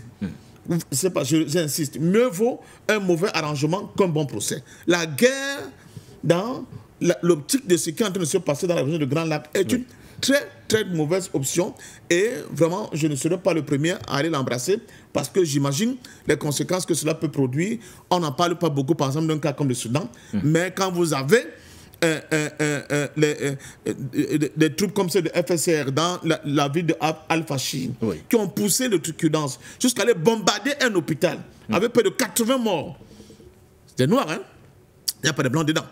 C'est pas, j'insiste, mieux vaut un mauvais arrangement qu'un bon procès. La guerre, dans l'optique de ce qui est en train de se passer dans la région de Grand Lac, est une très, très mauvaise option. Et vraiment, je ne serai pas le premier à aller l'embrasser, parce que j'imagine les conséquences que cela peut produire. On n'en parle pas beaucoup, par exemple, d'un cas comme le Soudan. Mais quand vous avez des troupes comme celles de FSR dans la ville de Al-Fashir, qui ont poussé le truculence jusqu'à aller bombarder un hôpital avec près de 80 morts. C'est noir, hein? Il n'y a pas de blanc dedans.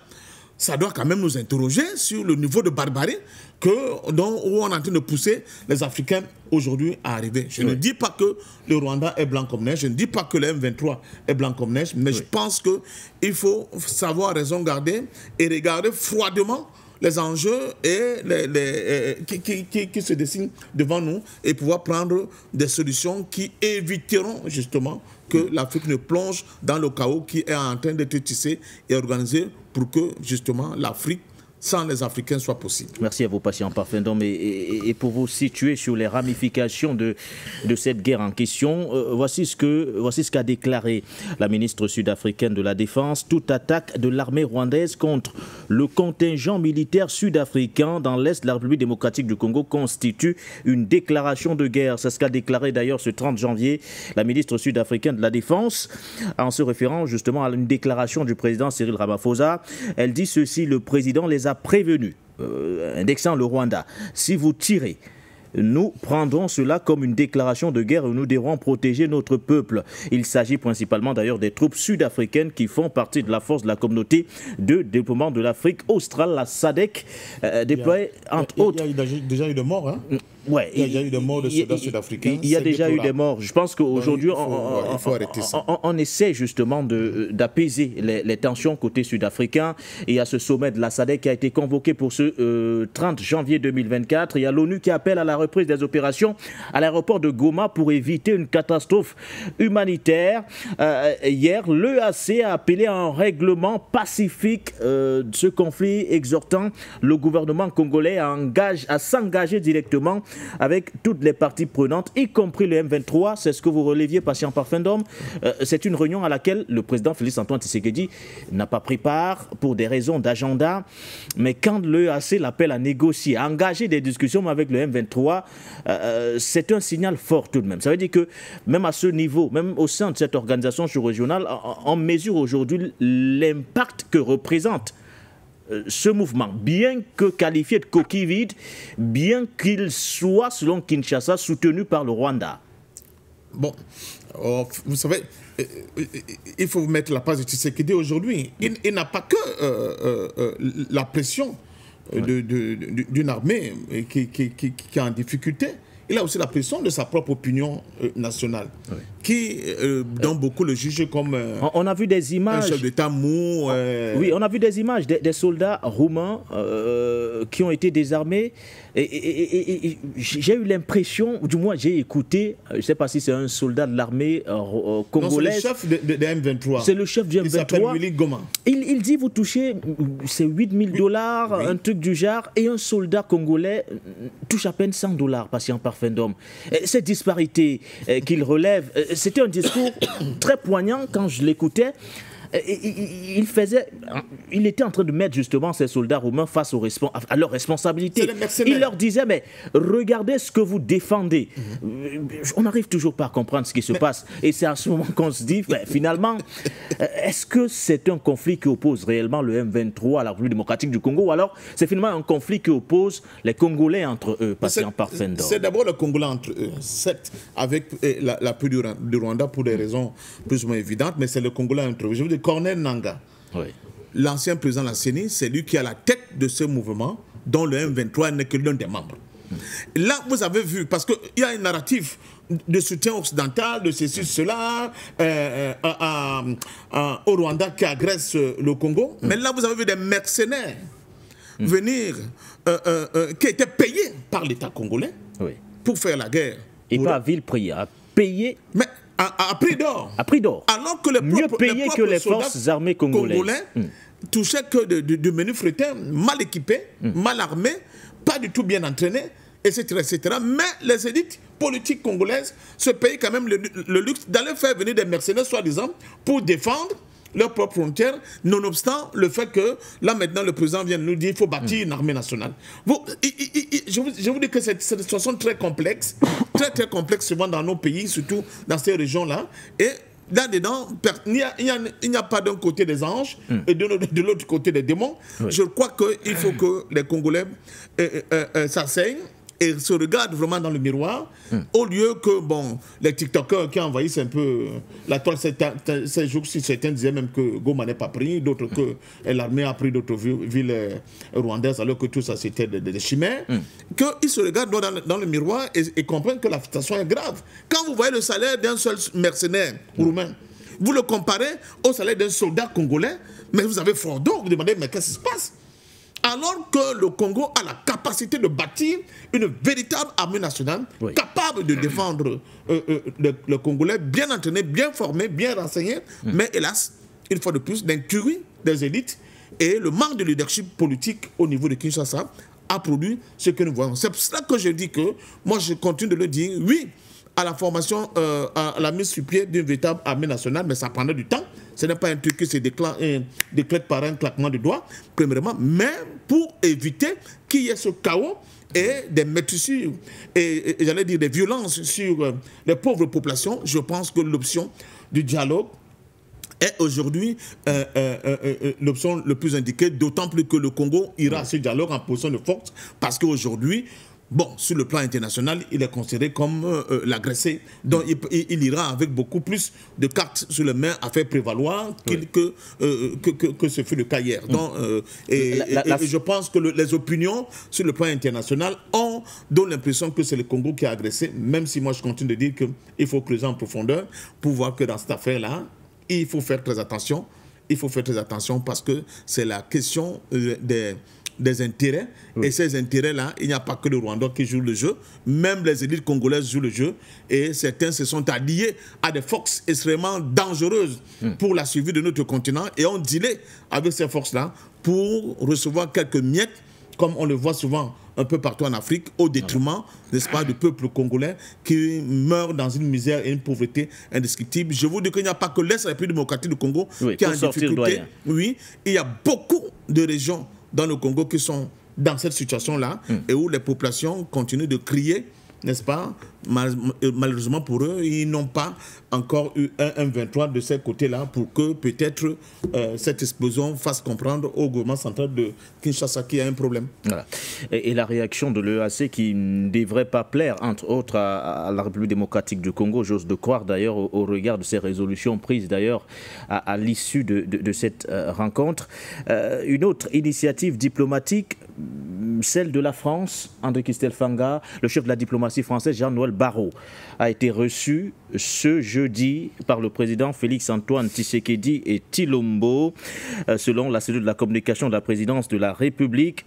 Ça doit quand même nous interroger sur le niveau de barbarie où on est en train de pousser les Africains aujourd'hui à arriver. Je ne dis pas que le Rwanda est blanc comme neige, je ne dis pas que le M23 est blanc comme neige, mais je pense qu'il faut savoir raison garder et regarder froidement les enjeux et qui se dessinent devant nous et pouvoir prendre des solutions qui éviteront justement que l'Afrique ne plonge dans le chaos qui est en train d'être tissé et organisé pour que justement l'Afrique sans les Africains soit possible. Merci à vous, patient Parfendom. Et pour vous situer sur les ramifications de cette guerre en question, voici ce qu'a déclaré la ministre sud-africaine de la Défense. Toute attaque de l'armée rwandaise contre le contingent militaire sud-africain dans l'est de la République démocratique du Congo constitue une déclaration de guerre. C'est ce qu'a déclaré d'ailleurs ce 30 janvier la ministre sud-africaine de la Défense en se référant justement à une déclaration du président Cyril Ramaphosa. Elle dit ceci: le président les a prévenus, indexant le Rwanda. Si vous tirez, nous prendrons cela comme une déclaration de guerre et nous devrons protéger notre peuple. Il s'agit principalement d'ailleurs des troupes sud-africaines qui font partie de la force de la communauté de développement de l'Afrique australe, la SADC, déployée entre autres. Il y a déjà eu de morts, hein? Ouais, il y a déjà eu des morts de soldats sud-africains. Il y a déjà eu des morts. Je pense qu'aujourd'hui, on essaie justement d'apaiser les tensions côté sud-africain. Il y a ce sommet de la SADC qui a été convoqué pour ce 30 janvier 2024. Il y a l'ONU qui appelle à la reprise des opérations à l'aéroport de Goma pour éviter une catastrophe humanitaire. Hier, l'EAC a appelé à un règlement pacifique de ce conflit, exhortant le gouvernement congolais à s'engager directement avec toutes les parties prenantes, y compris le M23. C'est ce que vous releviez, patient Parfendom. C'est une réunion à laquelle le président Félix-Antoine Tshisekedi n'a pas pris part pour des raisons d'agenda. Mais quand l'EAC l'appelle à négocier, à engager des discussions avec le M23, c'est un signal fort tout de même. Ça veut dire que même à ce niveau, même au sein de cette organisation sous-régionale, on mesure aujourd'hui l'impact que représente ce mouvement, bien que qualifié de coquille vide, bien qu'il soit, selon Kinshasa, soutenu par le Rwanda? Bon, vous savez, il faut vous mettre la place de Tshisekedi aujourd'hui. Il n'a pas que la pression d'une armée qui est en difficulté. Il a aussi la pression de sa propre opinion nationale, qui, dont beaucoup le jugent comme on a vu des images, un chef d'État mou. Oui, on a vu des images des soldats roumains qui ont été désarmés. Et j'ai eu l'impression, du moins j'ai écouté, je ne sais pas si c'est un soldat de l'armée congolaise. Non, c'est le chef de M23. C'est le chef du M23. Il s'appelle Willy Goma. Il dit, vous touchez, c'est $8 000, un truc du genre, et un soldat congolais touche à peine $100, patient parfait d'homme. Cette disparité qu'il relève, c'était un discours très poignant quand je l'écoutais. Il était en train de mettre justement ces soldats roumains face à leurs responsabilités. Il leur disait, mais regardez ce que vous défendez. On n'arrive toujours pas à comprendre ce qui se passe. Et c'est à ce moment qu'on se dit, finalement, est-ce que c'est un conflit qui oppose réellement le M23 à la République démocratique du Congo, ou alors c'est finalement un conflit qui oppose les Congolais entre eux, patient parfait d'homme? C'est d'abord le Congolais entre eux, certes, avec l'appui du Rwanda pour des raisons plus ou moins évidentes, mais c'est le Congolais entre eux. Je veux dire, Corneille Nangaa, l'ancien président de la CENI, c'est lui qui est à la tête de ce mouvement, dont le M23 n'est que l'un des membres. Là, vous avez vu, parce qu'il y a un narratif de soutien occidental, de ceci, cela, au Rwanda qui agresse le Congo. Mais là, vous avez vu des mercenaires venir, qui étaient payés par l'État congolais pour faire la guerre. Et pas à vil prix, à payer. Mais à prix d'or. À prix d'or. Alors que mieux payé que les forces armées congolaises. Touchaient que de menus frétins, mal équipés, mal armés, pas du tout bien entraînés, etc., etc. Mais les élites politiques congolaises se payent quand même le luxe d'aller faire venir des mercenaires, soi-disant, pour défendre leurs propres frontières, nonobstant le fait que, là maintenant, le président vient de nous dire qu'il faut bâtir une armée nationale. Je vous dis que c'est une situation très complexe, très complexe souvent dans nos pays, surtout dans ces régions-là. Et là-dedans, il n'y a pas d'un côté des anges et de l'autre côté des démons. Je crois qu'il faut que les Congolais s'asseyent et se regardent vraiment dans le miroir, au lieu que, bon, les TikTokers qui envahissent un peu la toile ces jours-ci, certains disaient même que Goma n'est pas pris, d'autres que l'armée a pris d'autres villes rwandaises, alors que tout ça c'était des chimères, qu'ils se regardent dans le miroir et comprennent que la situation est grave. Quand vous voyez le salaire d'un seul mercenaire roumain, vous le comparez au salaire d'un soldat congolais, mais vous avez fort d'eau, vous demandez, mais qu'est-ce qui se passe? Alors que le Congo a la capacité de bâtir une véritable armée nationale capable de défendre le Congolais, bien entraîné, bien formé, bien renseigné, mais hélas, une fois de plus, l'incurie des élites et le manque de leadership politique au niveau de Kinshasa a produit ce que nous voyons. C'est pour cela que je dis que, moi je continue de le dire, oui, à la formation, à la mise sur pied d'une véritable armée nationale, mais ça prendra du temps. Ce n'est pas un truc qui se décrète par un claquement de doigts, premièrement, mais pour éviter qu'il y ait ce chaos et des meurtrissures et j'allais dire des violences sur les pauvres populations, je pense que l'option du dialogue est aujourd'hui l'option le plus indiquée, d'autant plus que le Congo ira à ce dialogue en position de force, parce qu'aujourd'hui, bon, sur le plan international, il est considéré comme l'agressé. Donc, il ira avec beaucoup plus de cartes sur les mains à faire prévaloir que ce fut le cas hier. Donc, et je pense que les opinions sur le plan international donnent l'impression que c'est le Congo qui a agressé, même si moi je continue de dire qu'il faut creuser en profondeur pour voir que dans cette affaire-là, il faut faire très attention. Il faut faire très attention parce que c'est la question des intérêts. Et ces intérêts-là, il n'y a pas que le Rwanda qui joue le jeu. Même les élites congolaises jouent le jeu. Et certains se sont alliés à des forces extrêmement dangereuses pour la survie de notre continent. Et ont dealé avec ces forces-là pour recevoir quelques miettes, comme on le voit souvent un peu partout en Afrique, au détriment, n'est-ce pas, du peuple congolais qui meurt dans une misère et une pauvreté indescriptible. Je vous dis qu'il n'y a pas que l'Est, la République démocratique du Congo qui est en difficulté. Oui, il y a beaucoup de régions dans le Congo qui sont dans cette situation-là et où les populations continuent de crier n'est-ce pas? Malheureusement pour eux, ils n'ont pas encore eu un M23 de ce côté-là pour que peut-être cette explosion fasse comprendre au gouvernement central de Kinshasa qu'il y a un problème. Voilà. Et la réaction de l'EAC qui ne devrait pas plaire, entre autres, à la République démocratique du Congo, j'ose de croire d'ailleurs au regard de ces résolutions prises d'ailleurs à l'issue de cette rencontre. Une autre initiative diplomatique, celle de la France, André Kistel Fanga, le chef de la diplomatie française, Jean-Noël Barrot, a été reçu ce jeudi par le président Félix-Antoine Tshisekedi et Tshilombo, selon la cellule de la communication de la présidence de la République,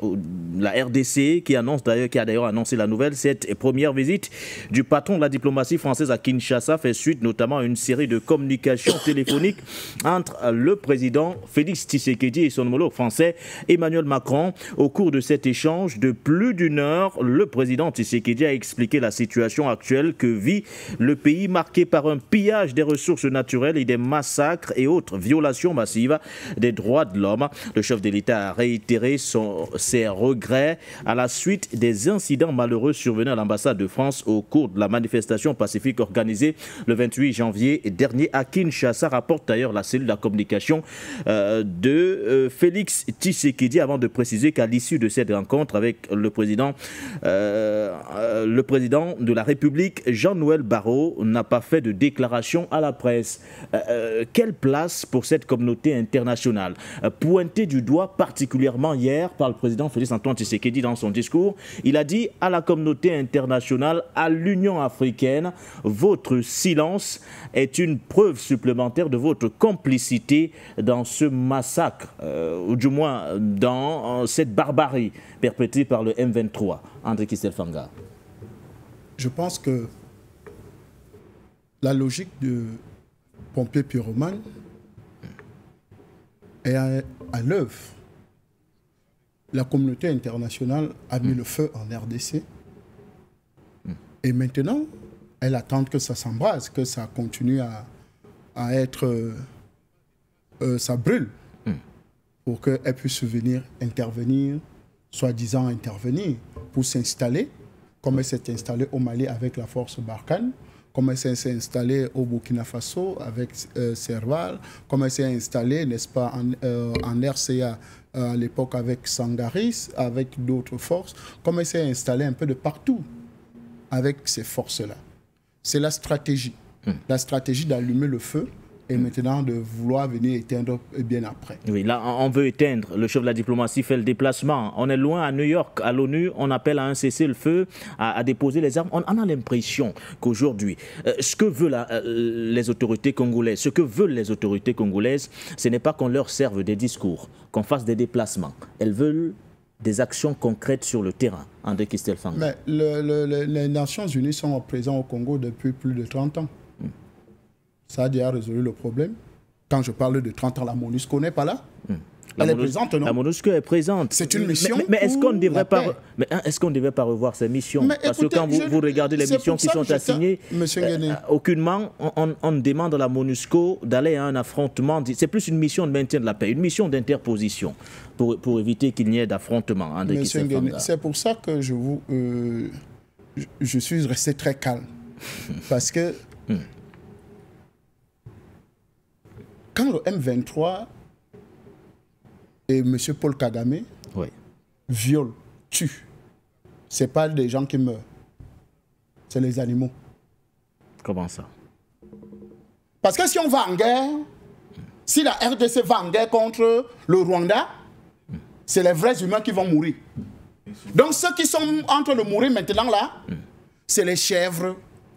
la RDC, qui a d'ailleurs annoncé la nouvelle. Cette première visite du patron de la diplomatie française à Kinshasa fait suite notamment à une série de communications téléphoniques entre le président Félix Tshisekedi et son homologue français Emmanuel Macron. Au cours de cet échange de plus d'une heure, le président Tshisekedi a expliqué la situation actuelle que vit le pays, marqué par un pillage des ressources naturelles et des massacres et autres violations massives des droits de l'homme. Le chef de l'État a réitéré ses regrets à la suite des incidents malheureux survenus à l'ambassade de France au cours de la manifestation pacifique organisée le 28 janvier dernier à Kinshasa, rapporte d'ailleurs la cellule de la communication de Félix Tshisekedi, avant de préciser qu'à l'issue de cette rencontre avec le président de la République, Jean-Noël Barrot, n'a pas fait de déclaration à la presse. Quelle place pour cette communauté internationale? Pointé du doigt particulièrement hier par le président Félix-Antoine Tshisekedi dans son discours, il a dit à la communauté internationale, à l'Union africaine, votre silence est une preuve supplémentaire de votre complicité dans ce massacre, ou du moins dans cette barbarie perpétrée par le M23. André Kistel Fanga. Je pense que la logique de pompier pyromane est à l'œuvre. La communauté internationale a mis le feu en RDC. Et maintenant, elle attend que ça s'embrase, que ça continue à être... ça brûle. Pour qu'elle puisse venir intervenir, soi-disant intervenir, pour s'installer, comme elle s'est installée au Mali avec la force Barkhane, comme elle s'est installée au Burkina Faso avec Serval, comme elle s'est installée, n'est-ce pas, en RCA à l'époque avec Sangaris, avec d'autres forces, comme elle s'est installée un peu de partout avec ces forces-là. C'est la stratégie d'allumer le feu et maintenant de vouloir venir éteindre bien après. Oui, là, on veut éteindre. Le chef de la diplomatie fait le déplacement. On est loin à New York, à l'ONU, on appelle à un cessez-le-feu, à déposer les armes. On a l'impression qu'aujourd'hui, ce que veulent les autorités congolaises, ce n'est pas qu'on leur serve des discours, qu'on fasse des déplacements. Elles veulent des actions concrètes sur le terrain. André Kistel Fanga. Mais les Nations Unies sont présentes au Congo depuis plus de 30 ans. Ça a déjà résolu le problème. Quand je parle de 30 ans, la MONUSCO n'est pas là. Elle est présente, non? La MONUSCO est présente. C'est une mission. Mais est-ce qu'on ne devrait pas, devrait pas revoir ces missions? Parce que quand vous regardez les missions qui sont assignées, aucunement on demande à la MONUSCO d'aller à un affrontement. C'est plus une mission de maintien de la paix, une mission d'interposition pour éviter qu'il n'y ait d'affrontement. C'est pour ça que je suis resté très calme. Parce que quand le M23 et M. Paul Kagame violent, tuent, ce n'est pas des gens qui meurent, c'est les animaux. Comment ça? Parce que si on va en guerre, si la RDC va en guerre contre le Rwanda, c'est les vrais humains qui vont mourir. Donc ceux qui sont en train de mourir maintenant là, c'est les chèvres,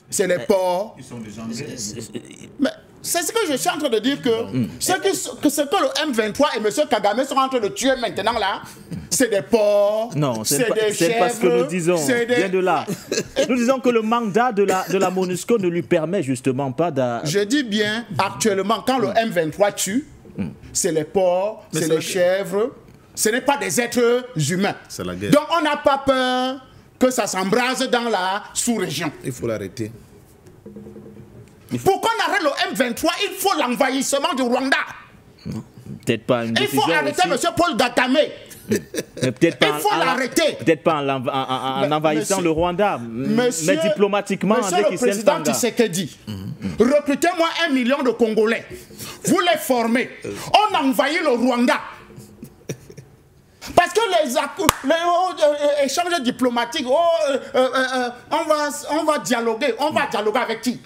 c'est les porcs. Ils sont des gens. Mais c'est ce que je suis en train de dire, que ce que le M23 et M. Kagame sont en train de tuer maintenant là, c'est des porcs, c'est des chèvres. C'est pas ce que nous disons, bien de là. Nous disons que le mandat de la MONUSCO ne lui permet justement pas de... Je dis bien, actuellement, quand le M23 tue, c'est les porcs, c'est les chèvres, ce n'est pas des êtres humains. C'est la guerre. Donc on n'a pas peur que ça s'embrase dans la sous-région. Il faut l'arrêter. Pour qu'on arrête le M23, il faut l'envahissement du Rwanda. Peut-être pas une décision. Il faut arrêter M. Paul Kagame. Peut-être pas il faut l'arrêter. Peut-être pas en envahissant le Rwanda, mais diplomatiquement Monsieur le président Tshisekedi, recrutez-moi 1 million de Congolais. Vous les formez. On envahit le Rwanda. Parce que les échanges diplomatiques, on va dialoguer. On va dialoguer avec qui?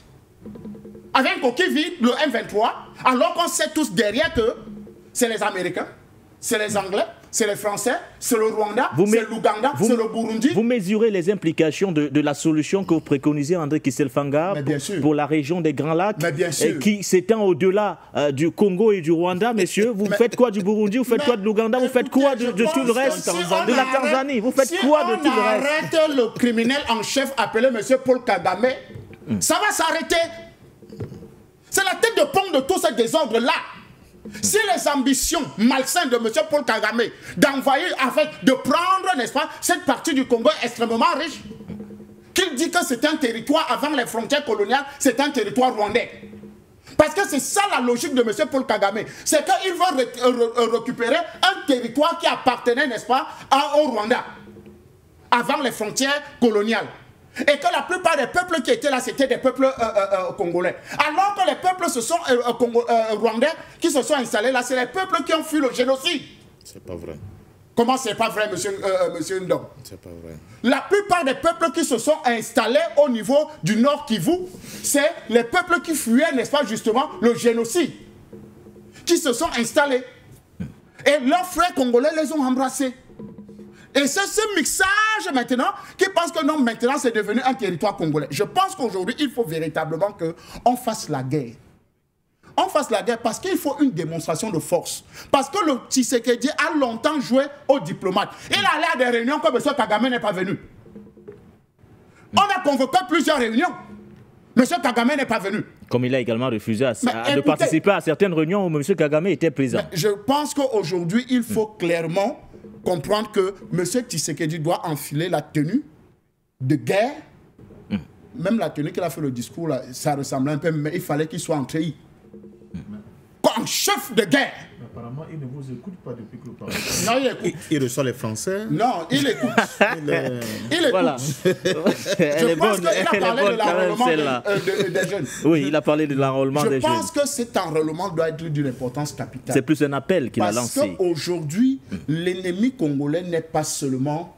Avec un coquille vide, le M23, alors qu'on sait tous derrière que c'est les Américains, c'est les Anglais, c'est les Français, c'est le Rwanda, c'est l'Ouganda, c'est le Burundi. Vous mesurez les implications de la solution que vous préconisez, André Kisselfanga, pour la région des Grands Lacs, qui s'étend au-delà du Congo et du Rwanda, messieurs. Vous faites quoi du Burundi? Vous faites quoi de l'Ouganda? Vous faites quoi de tout le reste de la Tanzanie? Vous faites quoi de tout le reste? Si on arrête le criminel en chef appelé M. Paul Kagame, ça va s'arrêter. C'est la tête de pont de tout ce désordre-là. Si les ambitions malsaines de M. Paul Kagame d'envoyer, de prendre, n'est-ce pas, cette partie du Congo extrêmement riche, qu'il dit que c'est un territoire avant les frontières coloniales, c'est un territoire rwandais. Parce que c'est ça la logique de M. Paul Kagame. C'est qu'il veut récupérer un territoire qui appartenait, n'est-ce pas, au Rwanda, avant les frontières coloniales. Et que la plupart des peuples qui étaient là, c'était des peuples congolais. Alors que les peuples rwandais qui se sont installés là, c'est les peuples qui ont fui le génocide. C'est pas vrai. Comment c'est pas vrai, monsieur Ndom? C'est pas vrai. La plupart des peuples qui se sont installés au niveau du Nord Kivu, c'est les peuples qui fuyaient, n'est-ce pas, justement, le génocide, qui se sont installés. Et leurs frères congolais les ont embrassés. Et c'est ce mixage maintenant qui pense que non, maintenant c'est devenu un territoire congolais. Je pense qu'aujourd'hui, il faut véritablement qu'on fasse la guerre. On fasse la guerre parce qu'il faut une démonstration de force. Parce que le Tshisekedi a longtemps joué aux diplomates. Il allait à des réunions comme M. Kagame n'est pas venu. On a convoqué plusieurs réunions. M. Kagame n'est pas venu. Comme il a également refusé de participer à certaines réunions où M. Kagame était présent. Je pense qu'aujourd'hui, il faut clairement comprendre que M. Tshisekedi doit enfiler la tenue de guerre. Même la tenue qu'il a fait le discours, là, ça ressemblait un peu, mais il fallait qu'il soit en treillis. En chef de guerre. Apparemment, il ne vous écoute pas depuis que vous parlez. Non, il écoute. Il reçoit les Français. Non, il écoute. Il écoute. Voilà. Je pense qu'il a parlé de l'enrôlement des jeunes. Oui, il a parlé de l'enrôlement des jeunes. Je pense que cet enrôlement doit être d'une importance capitale. C'est plus un appel qu'il a lancé. Parce qu'aujourd'hui, l'ennemi congolais n'est pas seulement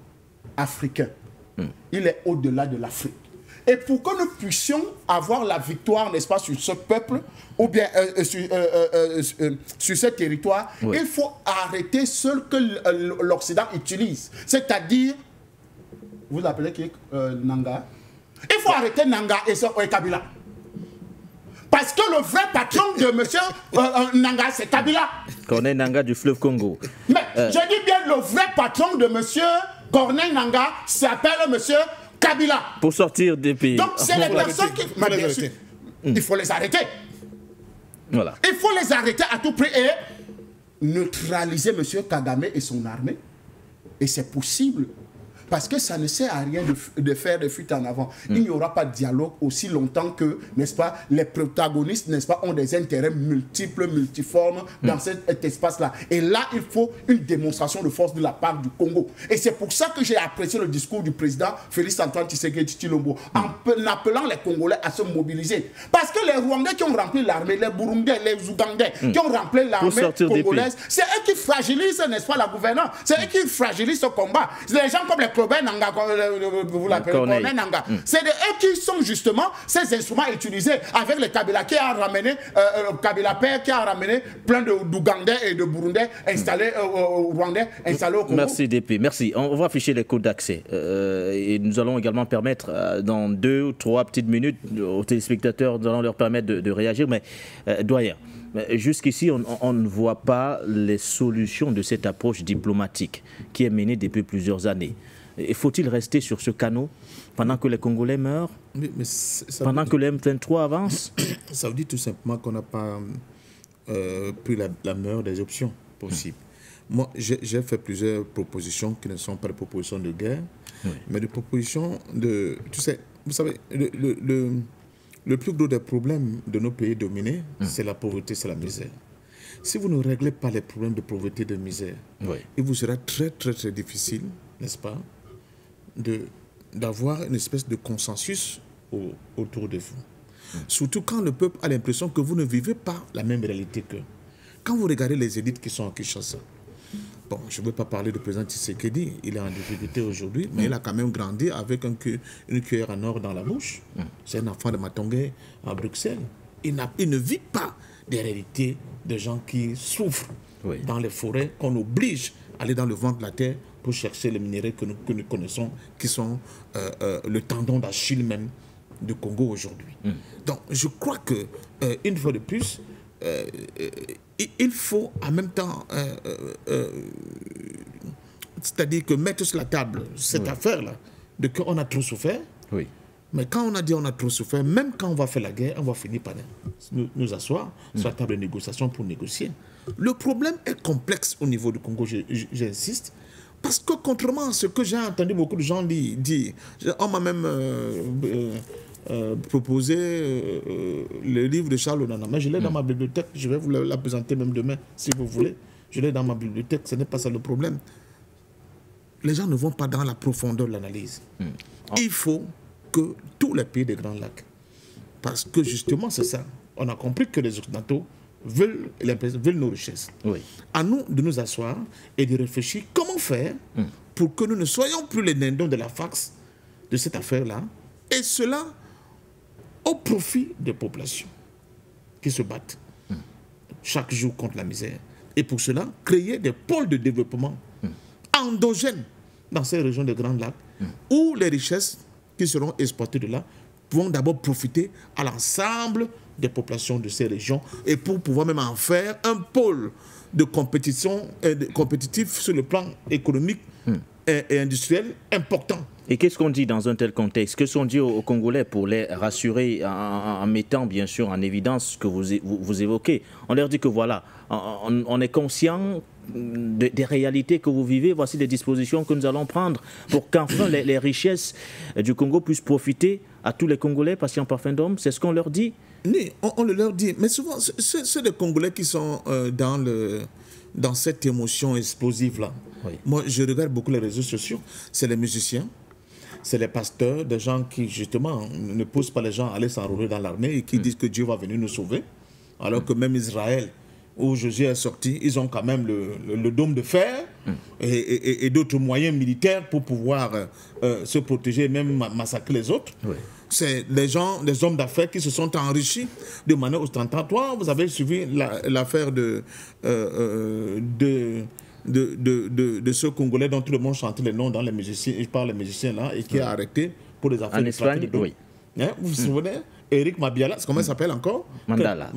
africain. Il est au-delà de l'Afrique. Et pour que nous puissions avoir la victoire, n'est-ce pas, sur ce peuple, ou bien sur ce territoire, il faut arrêter ce que l'Occident utilise. C'est-à-dire, vous l'appelez qui Nanga? Il faut arrêter Nanga et Kabila. Parce que le vrai patron de M. Nanga, c'est Kabila. Corneille Nanga du fleuve Congo. Mais je dis bien, le vrai patron de M. Corneille Nanga s'appelle M. Kabila. Pour sortir des pays. Donc c'est les personnes qui... Il faut les arrêter. Voilà. Il faut les arrêter à tout prix et neutraliser M. Kagame et son armée. Et c'est possible. Parce que ça ne sert à rien de faire des fuites en avant. Il n'y aura pas de dialogue aussi longtemps que, n'est-ce pas, les protagonistes, n'est-ce pas, ont des intérêts multiples, multiformes dans cet espace-là. Et là, il faut une démonstration de force de la part du Congo. Et c'est pour ça que j'ai apprécié le discours du président Félix-Antoine Tshisekedi Tshilombo, en appelant les Congolais à se mobiliser. Parce que les Rwandais qui ont rempli l'armée, les Burundais, les Ougandais, qui ont rempli l'armée congolaise, c'est eux qui fragilisent, n'est-ce pas, la gouvernance. C'est eux qui fragilisent ce combat. Les gens comme les Robert Nanga, vous l'appelez Corneille Nanga. C'est eux qui sont justement ces instruments utilisés avec le Kabila qui a ramené, Kabila Père qui a ramené plein d'Ougandais et de Burundais installés au Rwandais, installés au Congo. Merci DP, merci. On va afficher les codes d'accès. Et nous allons également permettre, dans 2 ou 3 petites minutes, aux téléspectateurs, nous allons leur permettre de réagir. Mais doyen, jusqu'ici, on ne voit pas les solutions de cette approche diplomatique qui est menée depuis plusieurs années. Faut-il rester sur ce canot pendant que les Congolais meurent, pendant que les M23 avancent? Ça veut dire tout simplement qu'on n'a pas pris la meilleure des options possibles. Moi, j'ai fait plusieurs propositions qui ne sont pas des propositions de guerre, mais des propositions de... Tu sais, vous savez, le plus gros des problèmes de nos pays dominés, c'est la pauvreté, c'est la misère. si vous ne réglez pas les problèmes de pauvreté et de misère, il vous sera très, très, très difficile, n'est-ce pas, d'avoir une espèce de consensus autour de vous. Surtout quand le peuple a l'impression que vous ne vivez pas la même réalité qu'eux. Quand vous regardez les élites qui sont à Kinshasa, bon, je ne veux pas parler du président Tshisekedi, il est en difficulté aujourd'hui, mais il a quand même grandi avec une cuillère en or dans la bouche. C'est un enfant de Matongé à Bruxelles. Il ne vit pas des réalités de gens qui souffrent dans les forêts, qu'on oblige à aller dans le ventre de la terre pour chercher les minéraux que nous connaissons, qui sont le tendon d'Achille même du Congo aujourd'hui. Donc, je crois que, une fois de plus, il faut en même temps, c'est-à-dire que mettre sur la table cette affaire-là, de qu'on a trop souffert. Mais quand on a dit on a trop souffert, même quand on va faire la guerre, on va finir par nous asseoir sur la table de négociation pour négocier. Le problème est complexe au niveau du Congo, j'insiste, parce que contrairement à ce que j'ai entendu beaucoup de gens dire, on m'a même proposé le livre de Charles Onana, mais je l'ai dans ma bibliothèque, je vais vous la présenter même demain, si vous voulez. Je l'ai dans ma bibliothèque, ce n'est pas ça le problème. Les gens ne vont pas dans la profondeur de l'analyse. Il faut que tous les pays des Grands Lacs, parce que justement c'est ça, on a compris que les Occidentaux veulent nos richesses. À nous de nous asseoir et de réfléchir comment faire pour que nous ne soyons plus les nindons de la fax de cette affaire-là, et cela au profit des populations qui se battent chaque jour contre la misère. Et pour cela, créer des pôles de développement endogènes dans ces régions des Grands Lacs, où les richesses qui seront exploitées de là vont d'abord profiter à l'ensemble des populations de ces régions, et pour pouvoir même en faire un pôle de compétition compétitif sur le plan économique et industriel important. Et qu'est-ce qu'on dit dans un tel contexte? Qu'est-ce qu'on dit aux Congolais pour les rassurer en mettant bien sûr en évidence ce que vous évoquez? On leur dit que voilà, on est conscient des réalités que vous vivez, voici les dispositions que nous allons prendre pour qu'enfin les richesses du Congo puissent profiter à tous les Congolais patients parfaits d'hommes. C'est ce qu'on leur dit? Oui, on le leur dit. Mais souvent, c'est les Congolais qui sont dans cette émotion explosive-là. Moi, je regarde beaucoup les réseaux sociaux. C'est les musiciens, c'est les pasteurs, des gens qui, justement, ne poussent pas les gens à aller s'enrôler dans l'armée et qui disent que Dieu va venir nous sauver. Alors que même Israël, où Josué est sorti, ils ont quand même le dôme de fer et d'autres moyens militaires pour pouvoir se protéger et même massacrer les autres. C'est les hommes d'affaires qui se sont enrichis de manière ostentatoire. Vous avez suivi l'affaire de ce Congolais dont tout le monde chantait les noms dans les musiciens, je parle des musiciens là, et qui est arrêté pour des affaires en Espagne, oui. Hein, vous vous souvenez? Eric Mabiala, comment il s'appelle encore? Mandala,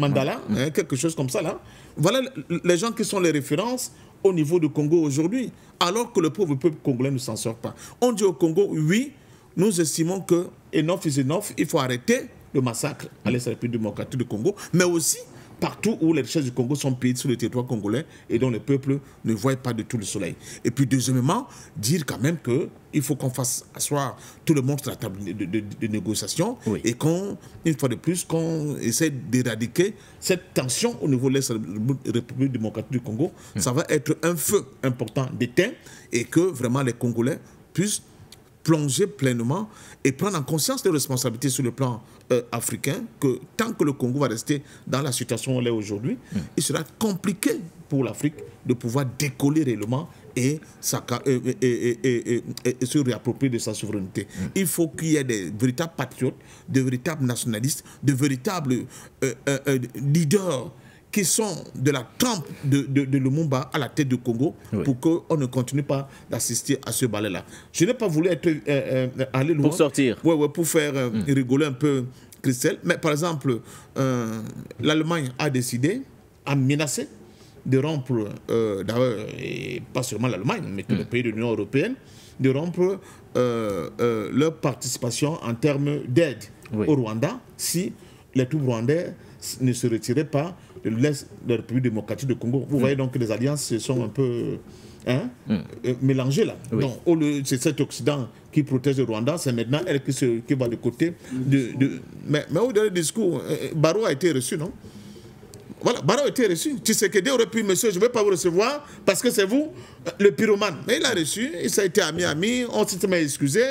hein, quelque chose comme ça là. Voilà les gens qui sont les références au niveau du Congo aujourd'hui, alors que le pauvre peuple congolais ne s'en sort pas. On dit au Congo, oui, nous estimons que enough is enough, il faut arrêter le massacre à l'Est de la République démocratique du Congo, mais aussi partout où les richesses du Congo sont payées sur le territoire congolais et dont le peuple ne voit pas du tout le soleil. Et puis deuxièmement, dire quand même qu'il faut qu'on fasse asseoir tout le monde sur la table de négociation et une fois de plus, qu'on essaie d'éradiquer cette tension au niveau de l'Est de la République démocratique du Congo. Ça va être un feu important d'éteint et que vraiment les Congolais puissent plonger pleinement et prendre en conscience des responsabilités sur le plan africain, que tant que le Congo va rester dans la situation où elle est aujourd'hui, il sera compliqué pour l'Afrique de pouvoir décoller réellement et se réapproprier de sa souveraineté. Il faut qu'il y ait des véritables patriotes, de véritables nationalistes, de véritables leaders qui sont de la trempe de Lumumba à la tête du Congo pour qu'on ne continue pas d'assister à ce balai-là. Je n'ai pas voulu aller loin. Pour sortir. Pour faire rigoler un peu Christelle. Mais par exemple, l'Allemagne a décidé, a menacé de rompre, d'ailleurs, et pas seulement l'Allemagne, mais tous les pays de l'Union européenne, de rompre leur participation en termes d'aide au Rwanda si les troupes rwandais ne se retiraient pas de l'Est de la République démocratique du Congo. Vous voyez donc que les alliances se sont un peu mélangées là. Donc, c'est cet Occident qui protège le Rwanda, c'est maintenant elle qui va de côté. Mais au dernier discours, Barrow a été reçu, non? Voilà, Barrow a été reçu. Tshisekedi aurait pu, monsieur, je ne vais pas vous recevoir parce que c'est vous, le pyromane. Mais il a reçu, ça a été ami, on s'est excusé,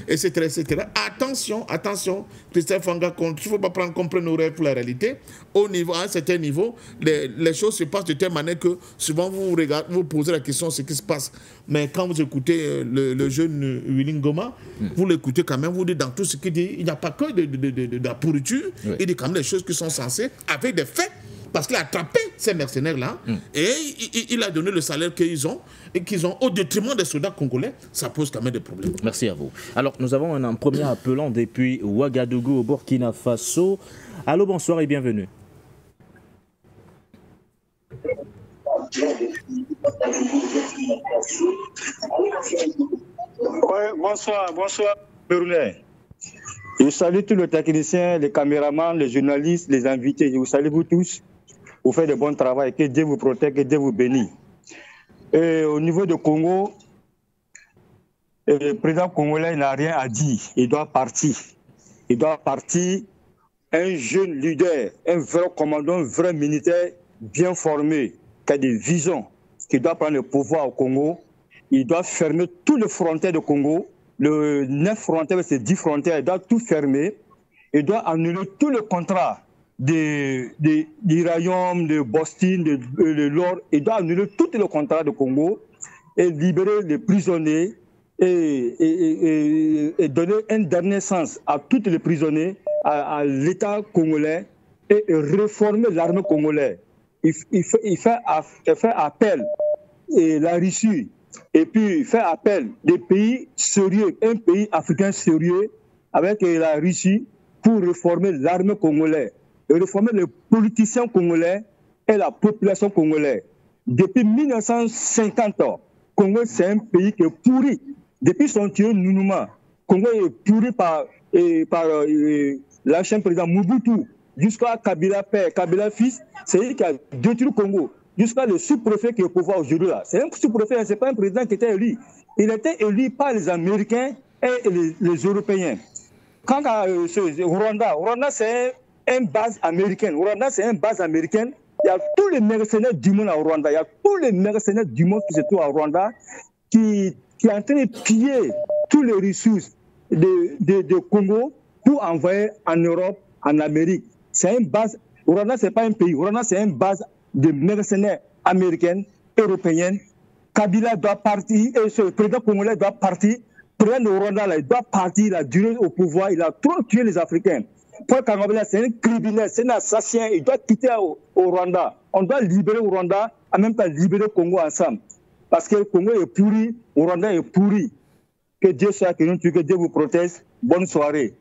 etc., etc. Attention, attention, Christophe Fanga, il ne faut pas prendre comme nos rêves pour la réalité. Au niveau, à un certain niveau, les choses se passent de telle manière que souvent vous regardez, vous posez la question ce qui se passe. Mais quand vous écoutez le jeune Willy Ngoma, vous l'écoutez quand même, vous dites dans tout ce qu'il dit, il n'y a pas que de la pourriture, il dit quand même des choses qui sont censées, avec des faits. Parce qu'il a attrapé ces mercenaires-là et il a donné le salaire qu'ils ont et qu'ils ont au détriment des soldats congolais. Ça pose quand même des problèmes. Merci à vous. Alors, nous avons un premier appelant depuis Ouagadougou au Burkina Faso. Allô, bonsoir et bienvenue. Ouais, bonsoir, Berlin. Je salue tous les techniciens, les caméramans, les journalistes, les invités. Je vous salue vous tous. Vous faites de bon travail. Que Dieu vous protège, que Dieu vous bénisse. Et au niveau du Congo, le président congolais n'a rien à dire. Il doit partir. Il doit partir. Un jeune leader, un vrai commandant, un vrai militaire bien formé, qui a des visions, qui doit prendre le pouvoir au Congo. Il doit fermer tous les frontières du Congo. Le 9 frontières, c'est 10 frontières, il doit tout fermer. Il doit annuler tous les contrats d'Irayom, de Boston, de l'or. Il doit annuler tous les contrats de Congo et libérer les prisonniers et donner un dernier sens à tous les prisonniers, à l'État congolais et réformer l'armée congolaise. Il fait appel à la Russie. Et puis faire appel des pays sérieux, un pays africain sérieux avec la Russie pour réformer l'armée congolaise, et réformer les politiciens congolais et la population congolaise. Depuis 1950 ans, Congo c'est un pays qui est pourri. Depuis son tueur Nunuma, Congo est pourri par l'ancien président Mobutu jusqu'à Kabila père, Kabila fils, c'est lui qui a détruit le Congo. Jusqu'à le sous-préfet qui est au pouvoir aujourd'hui là. C'est un sous-préfet, ce n'est pas un président qui était élu. Il était élu par les Américains et les Européens. Quant à Rwanda c'est une base américaine. Rwanda, c'est une base américaine. Il y a tous les mercenaires du monde à Rwanda. Il y a tous les mercenaires du monde qui se trouvent à Rwanda qui est en train de piller tous les ressources de Congo pour envoyer en Europe, en Amérique. C'est une base. Rwanda, ce n'est pas un pays. Rwanda, c'est une base de mercenaires américaines, européennes. Kabila doit partir, et ce président congolais doit partir. Le président de Rwanda, là, il doit partir, il a duré au pouvoir, il a trop tué les Africains. Paul Kagame, c'est un criminel, c'est un assassin, il doit quitter au Rwanda. On doit libérer le Rwanda, en même temps libérer le Congo ensemble. Parce que le Congo est pourri, le Rwanda est pourri. Que Dieu soit que nous, que Dieu vous protège. Bonne soirée.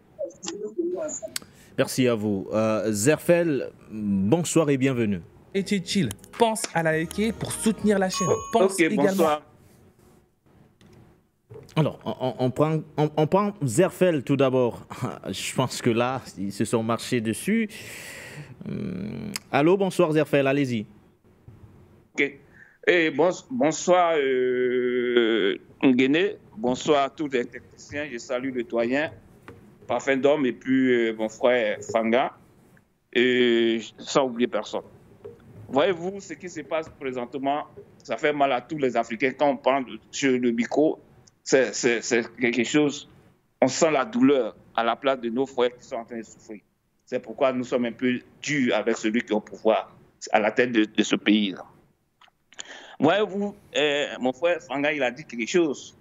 Merci à vous. Zerfel, bonsoir et bienvenue. Et chill, pense à la liker pour soutenir la chaîne. Pense également. Bonsoir. Alors, on prend Zerfel tout d'abord. Je pense que là, ils se sont marchés dessus. Allô, bonsoir Zerfel, allez-y. Ok. Et bonsoir Nguéné, bonsoir à tous les techniciens. Je salue le doyen, Parfait d'homme, et puis mon frère Fanga, et sans oublier personne. Voyez-vous, ce qui se passe présentement, ça fait mal à tous les Africains. Quand on parle sur le micro, c'est quelque chose, on sent la douleur à la place de nos frères qui sont en train de souffrir. C'est pourquoi nous sommes un peu durs avec celui qui est au pouvoir, à la tête de ce pays-là. Voyez-vous, mon frère Fanga, il a dit quelque chose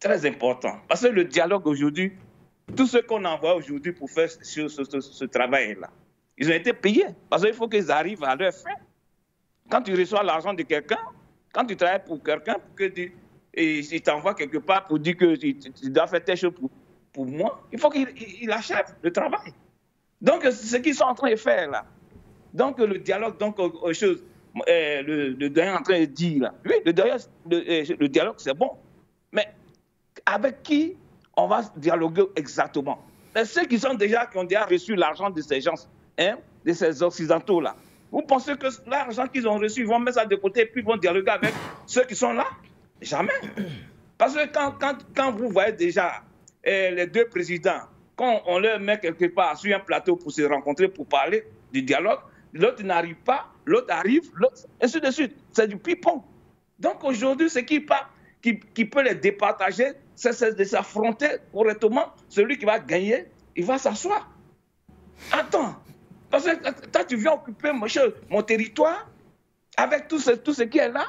de très important. Parce que le dialogue aujourd'hui, tout ce qu'on envoie aujourd'hui pour faire ce travail-là, ils ont été payés. Parce qu'il faut qu'ils arrivent à leur fin. Quand tu reçois l'argent de quelqu'un, quand tu travailles pour quelqu'un, il t'envoie quelque part pour dire que tu dois faire telle chose pour moi, il faut qu'il achève le travail. Donc, c'est ce qu'ils sont en train de faire là. Donc, le dialogue, donc, autre chose, le doyen est en train de dire là. Oui, le dialogue, c'est bon. Mais avec qui on va dialoguer exactement? Mais ceux qui ont déjà reçu l'argent de ces gens, hein, de ces Occidentaux là, vous pensez que l'argent qu'ils ont reçu, ils vont mettre ça de côté et puis ils vont dialoguer avec ceux qui sont là? Jamais. Parce que quand vous voyez déjà les deux présidents, quand on leur met quelque part sur un plateau pour se rencontrer, pour parler du dialogue, l'autre n'arrive pas, l'autre arrive, l'autre, ainsi de suite. C'est du ping-pong. Donc aujourd'hui, ce qui peut les départager, c'est de s'affronter correctement. Celui qui va gagner, il va s'asseoir. Attends, parce que toi, tu viens occuper mon territoire avec tout ce qui est là.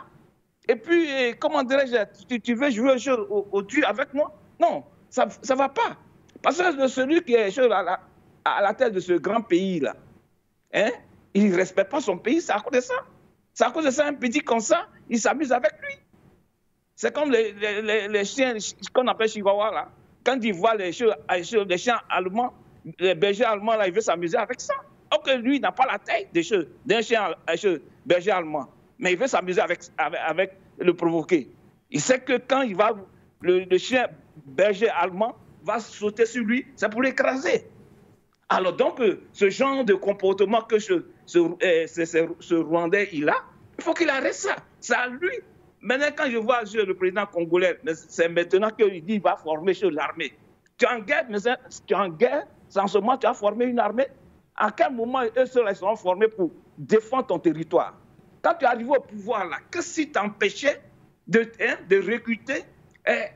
Et puis, comment dirais-je, tu veux jouer au Dieu avec moi? Non, ça ne va pas. Parce que celui qui est à la tête de ce grand pays-là, hein, il ne respecte pas son pays, c'est à cause de ça. C'est à cause de ça, un petit comme ça, il s'amuse avec lui. C'est comme les chiens qu'on appelle chihuahua, là. Quand il voit les chiens allemands, les bergers allemands, là, il veut s'amuser avec ça. Or que lui, il n'a pas la taille d'un chien berger allemand. Mais il veut s'amuser avec le provoquer. Il sait que quand il va, le chien berger allemand va sauter sur lui, c'est pour l'écraser. Alors donc, ce genre de comportement que ce Rwandais il a, il faut qu'il arrête ça. C'est à lui. Maintenant, quand je vois le président congolais, c'est maintenant qu'il dit qu'il va former l'armée. Tu es en guerre, mais tu es en guerre, c'est en ce moment que tu as formé une armée. À quel moment eux seuls ils seront formés pour défendre ton territoire? Quand tu arrives au pouvoir, là, que si tu empêchais de recruter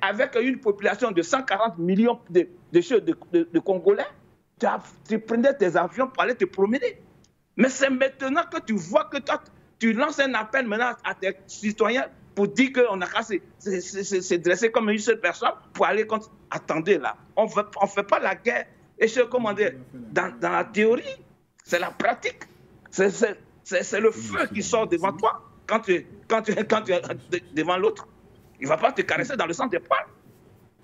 avec une population de 140 millions de Congolais, tu prenais tes avions pour aller te promener. Mais c'est maintenant que tu vois que toi, tu lances un appel maintenant à tes citoyens pour dire qu'on a qu'à se dresser comme une seule personne pour aller contre. Attendez là, on ne fait pas la guerre. Et comment dire, dans la théorie, c'est la pratique. C'est le feu qui sort devant toi quand tu es devant l'autre. Il ne va pas te caresser dans le sens des poils.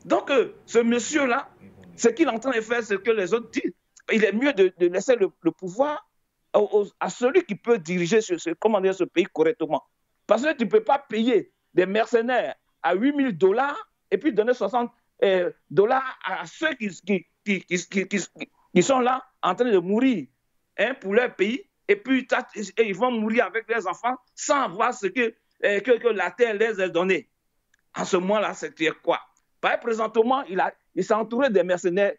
Donc, ce monsieur-là, ce qu'il est en train de faire, c'est que les autres disent. Il est mieux de laisser le pouvoir à celui qui peut diriger ce pays correctement. Parce que tu ne peux pas payer des mercenaires à $8 000 et puis donner $60 à ceux qui sont là en train de mourir pour leur pays. Et puis ils vont mourir avec leurs enfants sans voir ce que la terre les a donné. En ce moment-là, c'était quoi? Présentement, il s'est entouré des mercenaires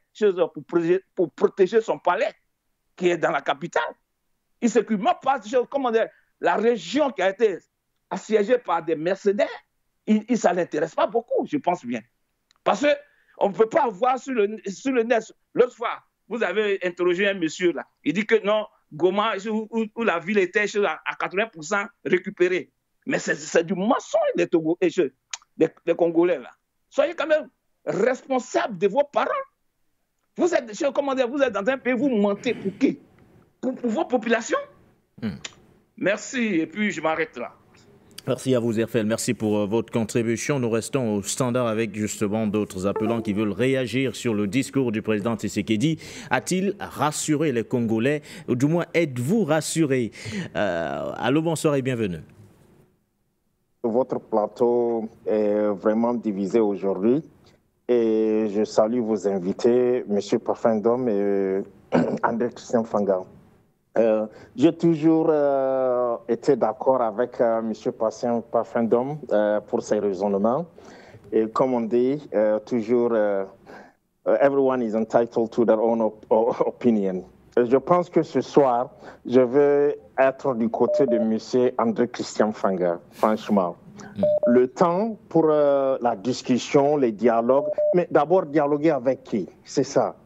pour protéger son palais, qui est dans la capitale. Il ne s'occupe même pas de la région qui a été assiégée par des mercenaires. Ça ne l'intéresse pas beaucoup, je pense bien. Parce qu'on ne peut pas voir sur le net. L'autre fois, vous avez interrogé un monsieur là. Il dit que non, Goma, où la ville était à 80% récupérée. Mais c'est du mensonge des Congolais là. Soyez quand même responsables de vos paroles. Vous êtes dans un pays, vous mentez pour qui? Pour vos populations. Merci, et puis je m'arrête là. Merci à vous, Zerfel. Merci pour votre contribution. Nous restons au standard avec justement d'autres appelants qui veulent réagir sur le discours du président Tshisekedi. A-t-il rassuré les Congolais? Ou du moins, êtes-vous rassurés? Allô, bonsoir et bienvenue. Votre plateau est vraiment divisé aujourd'hui et je salue vos invités, M. Pafindom et André Christian Fanga. J'ai toujours été d'accord avec M. Pafindom pour ses raisonnements. Et comme on dit, toujours, everyone is entitled to their own opinion. Je pense que ce soir, je vais être du côté de M. André Christian Fanga, franchement. Le temps pour la discussion, les dialogues, mais d'abord dialoguer avec qui? C'est ça.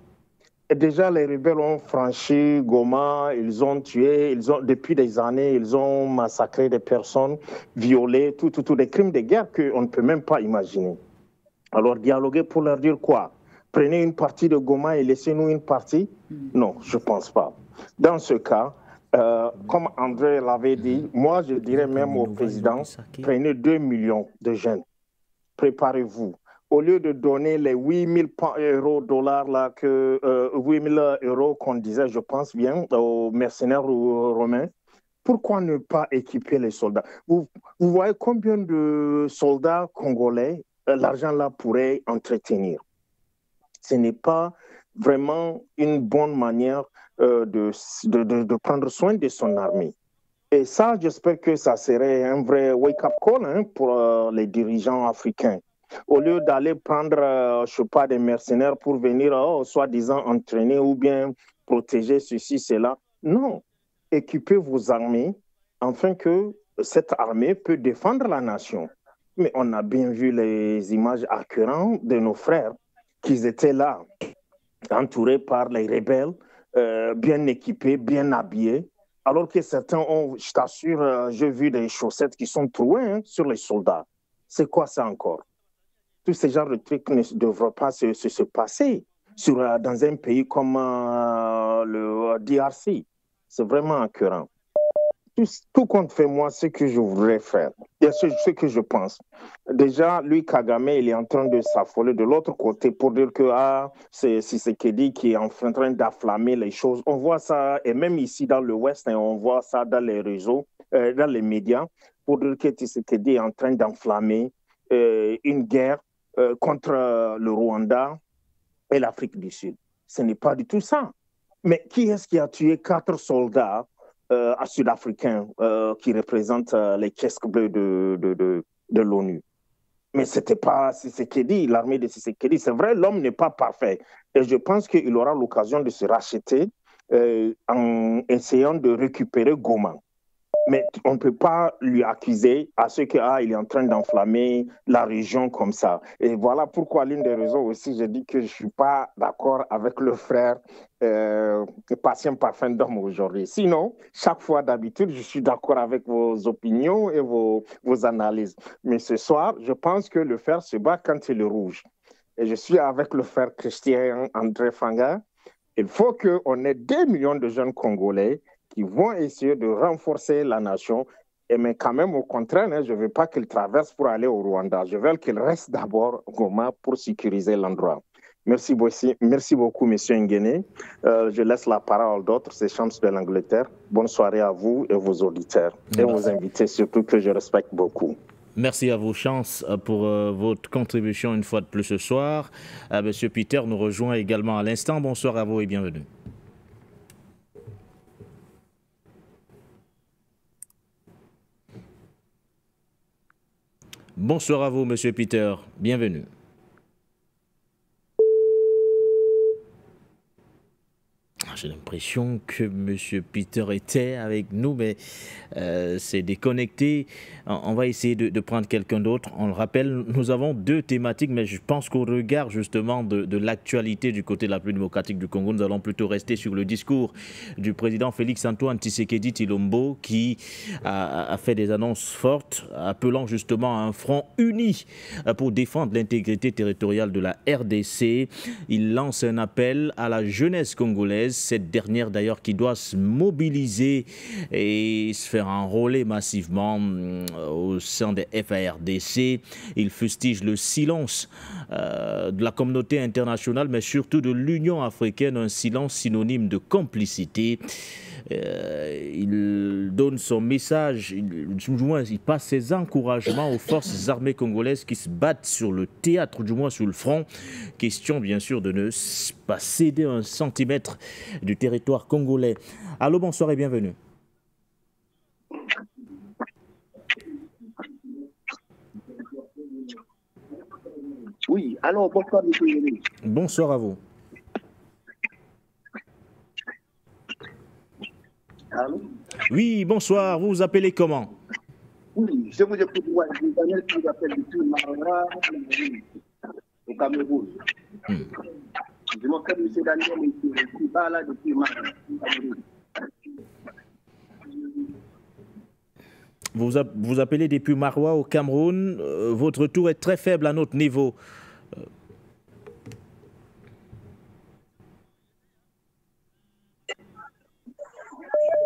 Et déjà, les rebelles ont franchi Goma, ils ont tué, depuis des années, ils ont massacré des personnes, violé, tout des crimes de guerre qu'on ne peut même pas imaginer. Alors, dialoguer pour leur dire quoi? Prenez une partie de Goma et laissez-nous une partie? Non, je ne pense pas. Dans ce cas, comme André l'avait dit, moi, je dirais même au président, prenez 2 millions de jeunes. Préparez-vous. Au lieu de donner les 8 000 dollars là, 8 000 euros qu'on disait, je pense bien, aux mercenaires romains, pourquoi ne pas équiper les soldats? Vous voyez combien de soldats congolais l'argent là pourrait entretenir? Ce n'est pas vraiment une bonne manière de prendre soin de son armée. Et ça, j'espère que ça serait un vrai wake-up call pour les dirigeants africains. Au lieu d'aller prendre, je ne sais pas, des mercenaires pour venir, soi-disant, entraîner ou bien protéger ceci, cela. Non. équipez vos armées afin que cette armée peut défendre la nation. Mais on a bien vu les images accurrentes de nos frères qui étaient là, entourés par les rebelles, bien équipés, bien habillés, alors que certains ont, je t'assure, j'ai vu des chaussettes qui sont trouées sur les soldats. C'est quoi ça encore? Tous ces genres de trucs ne devraient pas se passer dans un pays comme le DRC. C'est vraiment écœurant. Tout compte fait, moi, ce que je voudrais faire, et ce que je pense. Déjà, lui, Kagame, il est en train de s'affoler de l'autre côté pour dire que c'est Tshisekedi qui est en train d'afflammer les choses. On voit ça, et même ici dans le Ouest, on voit ça dans les réseaux, dans les médias, pour dire que Tshisekedi est en train d'enflammer une guerre contre le Rwanda et l'Afrique du Sud. Ce n'est pas du tout ça. Mais qui est-ce qui a tué 4 soldats sud-africains qui représentent les casques bleus de l'ONU? Mais ce n'était pas Tshisekedi, l'armée de Tshisekedi. C'est vrai, l'homme n'est pas parfait. Et je pense qu'il aura l'occasion de se racheter en essayant de récupérer Goma. Mais on ne peut pas lui accuser à ce qu'il est en train d'enflammer la région comme ça. Et voilà pourquoi l'une des raisons aussi, je dis que je ne suis pas d'accord avec le frère Patient Parfum d'Homme aujourd'hui. Sinon, chaque fois d'habitude, je suis d'accord avec vos opinions et vos analyses. Mais ce soir, je pense que le fer se bat quand il est rouge. Et je suis avec le frère Christian André Fanga. Il faut qu'on ait 2 millions de jeunes Congolais qui vont essayer de renforcer la nation. Mais quand même, au contraire, je ne veux pas qu'ils traversent pour aller au Rwanda. Je veux qu'ils restent d'abord Goma pour sécuriser l'endroit. Merci beaucoup, M. Nguéné. Je laisse la parole d'autres, c'est Chams de l'Angleterre. Bonne soirée à vous et vos auditeurs. Et vos invités, surtout, que je respecte beaucoup. Merci à vous, Chance, pour votre contribution une fois de plus ce soir. M. Peter nous rejoint également à l'instant. Bonsoir à vous et bienvenue. Bonsoir à vous, Monsieur Peter. Bienvenue. J'ai l'impression que M. Peter était avec nous, mais c'est déconnecté. On va essayer de prendre quelqu'un d'autre. On le rappelle, nous avons 2 thématiques, mais je pense qu'au regard justement de l'actualité du côté de la République démocratique du Congo, nous allons plutôt rester sur le discours du président Félix-Antoine Tshisekedi Tshilombo qui a fait des annonces fortes, appelant justement à un front uni pour défendre l'intégrité territoriale de la RDC. Il lance un appel à la jeunesse congolaise, cette dernière d'ailleurs qui doit se mobiliser et se faire enrôler massivement au sein des FARDC. Il fustige le silence de la communauté internationale, mais surtout de l'Union africaine, un silence synonyme de complicité. Il donne son message, du moins il passe ses encouragements aux forces armées congolaises qui se battent sur le théâtre, du moins sur le front. Question bien sûr de ne pas céder 1 centimètre du territoire congolais. Allô, bonsoir et bienvenue. Oui, alors bonsoir, monsieur. Bonsoir à vous. Allô? Oui, bonsoir. Vous vous appelez comment? Oui, je vous écoute. Moi, je vous appelle depuis Maroua, au Cameroun. Je m'appelle M. Daniel qui parle là depuis Maroua, au Cameroun. Vous appelez depuis Maroua au Cameroun. Votre tour est très faible à notre niveau.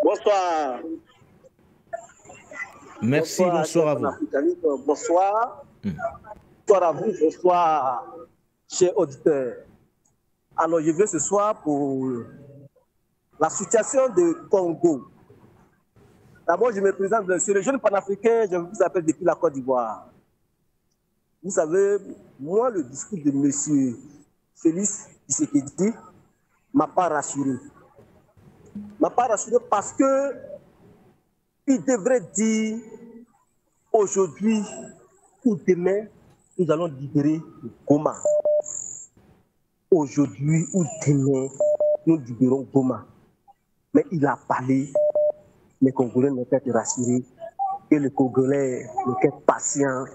Bonsoir. Merci, bonsoir à vous. Bonsoir. Bonsoir à vous, bonsoir, chers auditeurs. Alors, je viens ce soir pour la situation du Congo. D'abord, je me présente, je suis le jeune panafricain, je vous appelle depuis la Côte d'Ivoire. Vous savez, moi, le discours de M. Félix Tshisekedi m'a pas rassuré. M'a pas rassuré parce que il devrait dire aujourd'hui ou demain, nous allons libérer Goma. Aujourd'hui ou demain, nous libérons Goma. Mais il a parlé les Congolais n'ont qu'à être rassurés, que les Congolais n'ont qu'à être patients,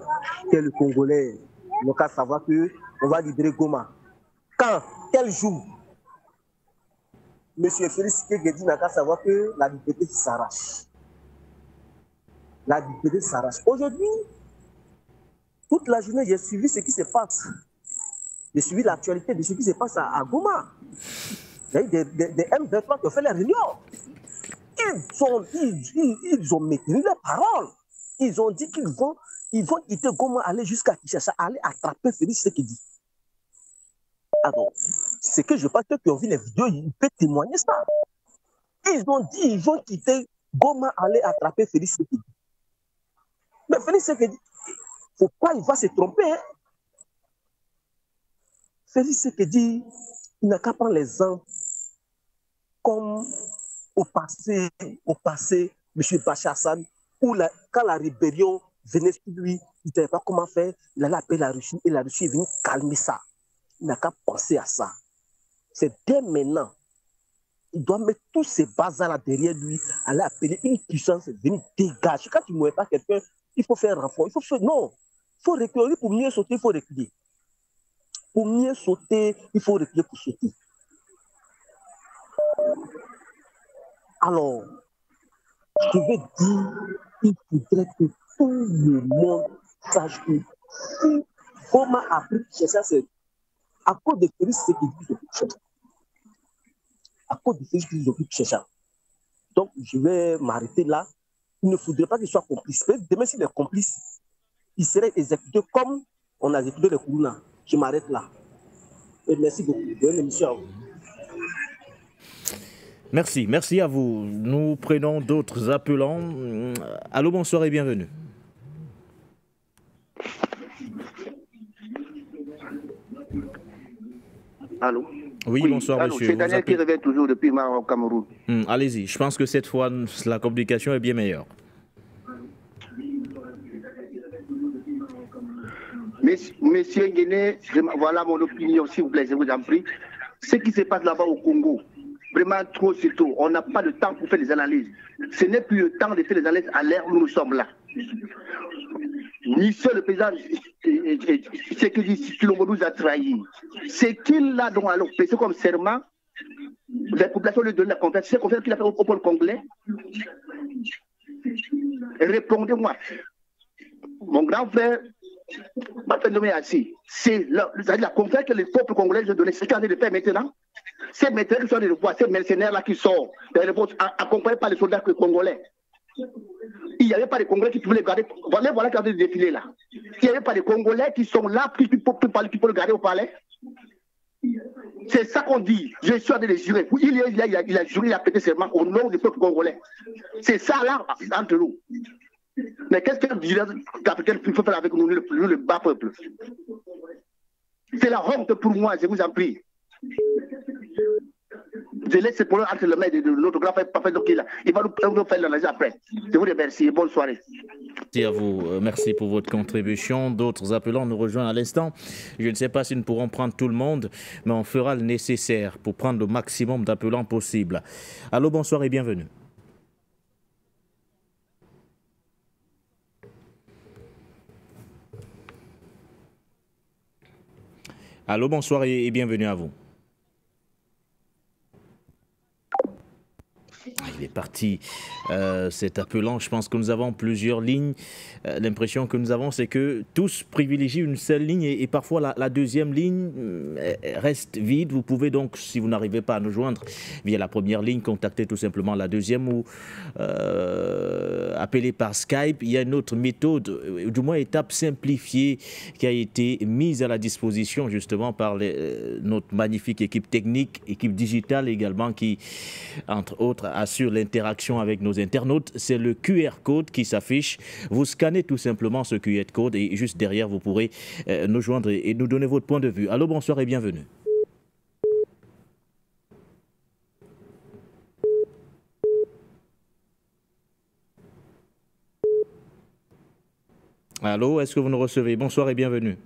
que les Congolais n'ont qu'à savoir qu'on va libérer Goma. Quand? Quel jour? M. Félix Tshisekedi n'a qu'à savoir que la liberté s'arrache. La liberté s'arrache. Aujourd'hui, toute la journée, j'ai suivi ce qui se passe. J'ai suivi l'actualité de ce qui se passe à Goma. Il y a eu des M23 qui ont fait la réunion. Ils ont maintenu leurs paroles. Ils ont dit qu'ils vont quitter Goma, aller jusqu'à Kinshasa, aller attraper Félix Tshisekedi. Alors, c'est que je pense que ceux qui ont vu les vidéos, ils peuvent témoigner ça. Ils ont dit qu'ils vont quitter Goma, aller attraper Félix Tshisekedi. Mais Félix Tshisekedi, il ne faut pas, il va se tromper. Hein. Félix Tshisekedi, il n'a qu'à prendre l'exemple comme au passé, M. Bachar Hassan, où quand la rébellion venait sur lui, il ne savait pas comment faire, il allait appeler la Russie et la Russie est venue calmer ça. Il n'a qu'à penser à ça. C'est dès maintenant. Il doit mettre tous ces bazars là derrière lui, aller appeler une puissance, venir dégager. Quand tu ne mouais pas quelqu'un, il faut faire un renfort. Il faut faire, non, il faut reculer. Pour mieux sauter, il faut reculer. Pour mieux sauter, il faut reculer pour sauter. Alors, je vais dire, il faudrait que tout le monde sache que si Goma a pris Kinshasa, c'est à cause de Félix Tshisekedi. À cause de Félix Tshisekedi. Donc, je vais m'arrêter là. Il ne faudrait pas qu'il soit complice. Demain, s'il est complice, il serait exécuté comme on a exécuté les Kourouna. Je m'arrête là. Et merci beaucoup. Bonne émission à vous. Merci à vous. Nous prenons d'autres appelants. Allô, bonsoir et bienvenue. Allô? Oui, bonsoir, monsieur. C'est Daniel qui revient toujours depuis Maroc, Cameroun. Allez-y, je pense que cette fois, la communication est bien meilleure. Monsieur Guéné, voilà mon opinion, s'il vous plaît, je vous en prie. Ce qui se passe là-bas au Congo, vraiment trop, c'est trop. On n'a pas de temps pour faire des analyses. Ce n'est plus le temps de faire des analyses à l'ère où nous sommes là. Ni seul le président, ce que dit Chilombo nous a trahi. C'est qu'il a donc alors fait comme serment, la population lui donne la confiance. C'est la confiance qu'il a fait au peuple congolais. Répondez-moi. Mon grand frère, c'est la confiance que les peuples congolais ont donnée. C'est ce qu'il a de faire maintenant. C'est maintenant qu'ils sont de voir, ces mercenaires-là qui sont accompagnés par les soldats congolais. Il n'y avait pas de Congolais qui pouvaient les garder. Voilà qui ont défilé là. Il n'y avait pas de Congolais qui sont là, qui peuvent le garder au palais. C'est ça qu'on dit. Je suis en train de jurer. Il a juré, il a prêté serment au nom du peuple congolais. C'est ça là, entre nous. Mais qu'est-ce qu'il faut faire avec nous, le bas peuple? C'est la honte pour moi, je vous en prie. Je laisse ce problème entre les mains de notre grand frère Papa Dokila. Il va nous faire l'analyse après. Je vous remercie et bonne soirée. Merci à vous. Merci pour votre contribution. D'autres appelants nous rejoignent à l'instant. Je ne sais pas si nous pourrons prendre tout le monde, mais on fera le nécessaire pour prendre le maximum d'appelants possible. Allô, bonsoir et bienvenue. Allô, bonsoir et bienvenue à vous. Il est parti, cet appelant. Je pense que nous avons plusieurs lignes. L'impression que nous avons, c'est que tous privilégient une seule ligne et parfois la deuxième ligne reste vide. Vous pouvez donc, si vous n'arrivez pas à nous joindre via la première ligne, contacter tout simplement la deuxième ou appeler par Skype. Il y a une autre méthode, du moins étape simplifiée, qui a été mise à la disposition justement par notre magnifique équipe technique, équipe digitale également, qui, entre autres, assure l'interaction avec nos internautes. C'est le QR code qui s'affiche. Vous scannez tout simplement ce QR code et juste derrière, vous pourrez nous joindre et nous donner votre point de vue. Allô, bonsoir et bienvenue. Allô, est-ce que vous nous recevez? Bonsoir et bienvenue.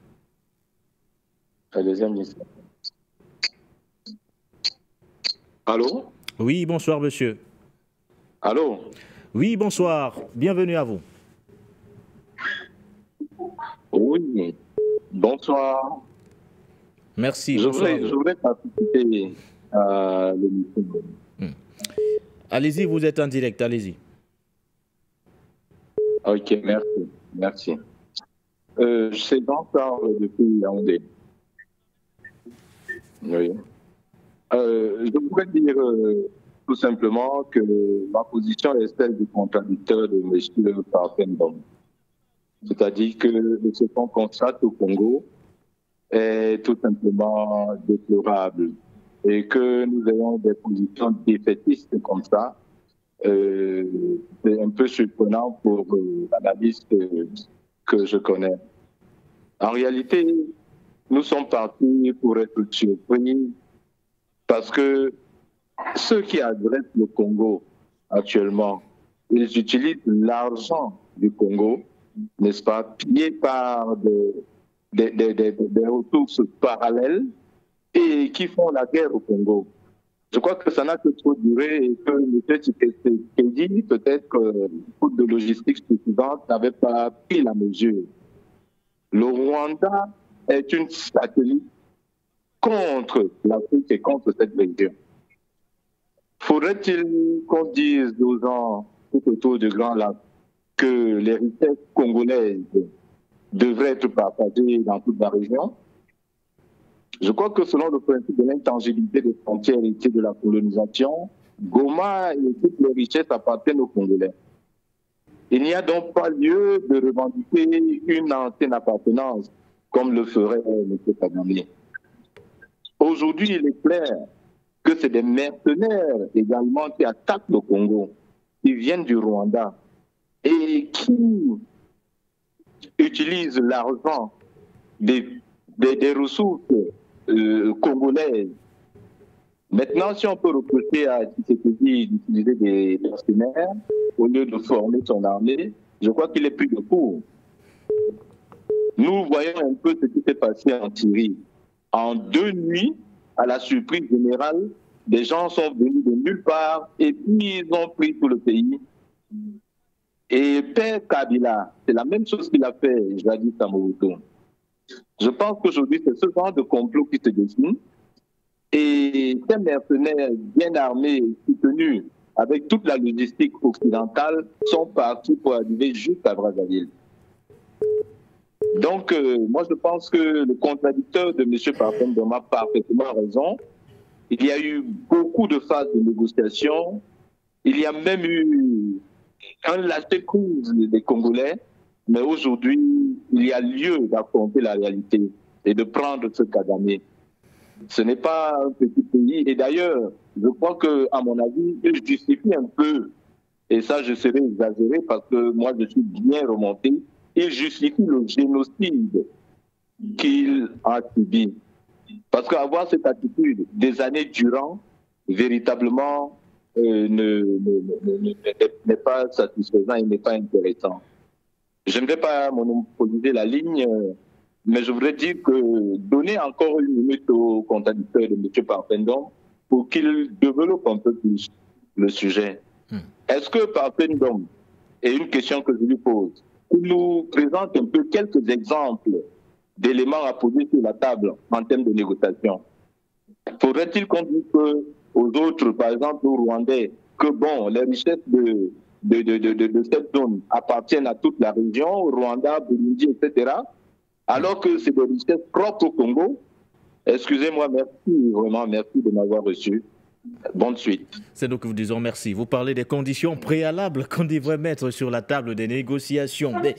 Allô? Oui, bonsoir monsieur. Allô? Oui, bonsoir. Bienvenue à vous. Oui, bonsoir. Merci. Je Bonsoir. voudrais participer à l'émission. Allez-y, vous êtes en direct, allez-y. Ok, merci. Merci. C'est Jean-Charles depuis Yaoundé. Oui. Je voudrais dire tout simplement que ma position est celle du contradicteur de M. Parfendom. C'est-à-dire que ce qu'on constate au Congo est tout simplement déplorable et que nous ayons des positions défaitistes comme ça, c'est un peu surprenant pour l'analyse que je connais. En réalité, nous sommes partis pour être surpris parce que ceux qui agressent le Congo actuellement, ils utilisent l'argent du Congo, n'est-ce pas, pillé par des ressources parallèles et qui font la guerre au Congo. Je crois que ça n'a que trop duré et que M. Tshisekedi, peut-être que faute de logistique suffisante, n'avait pas pris la mesure. Le Rwanda est une satellite contre l'Afrique et contre cette région. Faudrait-il qu'on dise aux gens tout autour du Grand Lac que les richesses congolaises devraient être partagées dans toute la région? Je crois que selon le principe de l'intangibilité des frontières héritées de la colonisation, Goma et toutes les richesses appartiennent aux Congolais. Il n'y a donc pas lieu de revendiquer une ancienne appartenance comme le ferait M. Kagame. Aujourd'hui, il est clair que c'est des mercenaires également qui attaquent le Congo, qui viennent du Rwanda et qui utilisent l'argent des ressources congolaises. Maintenant, si on peut reprocher à Tshisekedi d'utiliser des mercenaires au lieu de former son armée, je crois qu'il est plus de cours. Nous voyons un peu ce qui s'est passé en Syrie. En 2 nuits, à la surprise générale, des gens sont venus de nulle part et puis ils ont pris tout le pays. Et Père Kabila, c'est la même chose qu'il a fait jadis à Mobutu. Je pense qu'aujourd'hui, c'est ce genre de complot qui se dessine. Et ces mercenaires bien armés et soutenus avec toute la logistique occidentale sont partis pour arriver jusqu'à Brazzaville. Donc, moi, je pense que le contradicteur de M. Parfendom a parfaitement raison. Il y a eu beaucoup de phases de négociation. Il y a même eu un lâcher-prise des Congolais. Mais aujourd'hui, il y a lieu d'affronter la réalité et de prendre ce Kagame. Ce n'est pas un petit pays. Et d'ailleurs, je crois qu'à mon avis, il justifie un peu, et ça je serais exagéré parce que moi je suis bien remonté, il justifie le génocide qu'il a subi. Parce qu'avoir cette attitude des années durant, véritablement, n'est pas satisfaisant et n'est pas intéressant. Je ne vais pas monopoliser la ligne, mais je voudrais dire que donner encore une minute au contradicteur de M. Parfendom pour qu'il développe un peu plus le sujet. Est-ce que Parfendom, et une question que je lui pose, il nous présente un peu quelques exemples d'éléments à poser sur la table en termes de négociation? Faudrait-il qu'on dise aux autres, par exemple aux Rwandais, que bon, les richesses de cette zone appartiennent à toute la région, au Rwanda, Burundi, etc., alors que c'est des richesses propres au Congo? Excusez-moi, merci, vraiment, merci de m'avoir reçu. Bonne suite. C'est nous que vous disons merci. Vous parlez des conditions préalables qu'on devrait mettre sur la table des négociations. Mais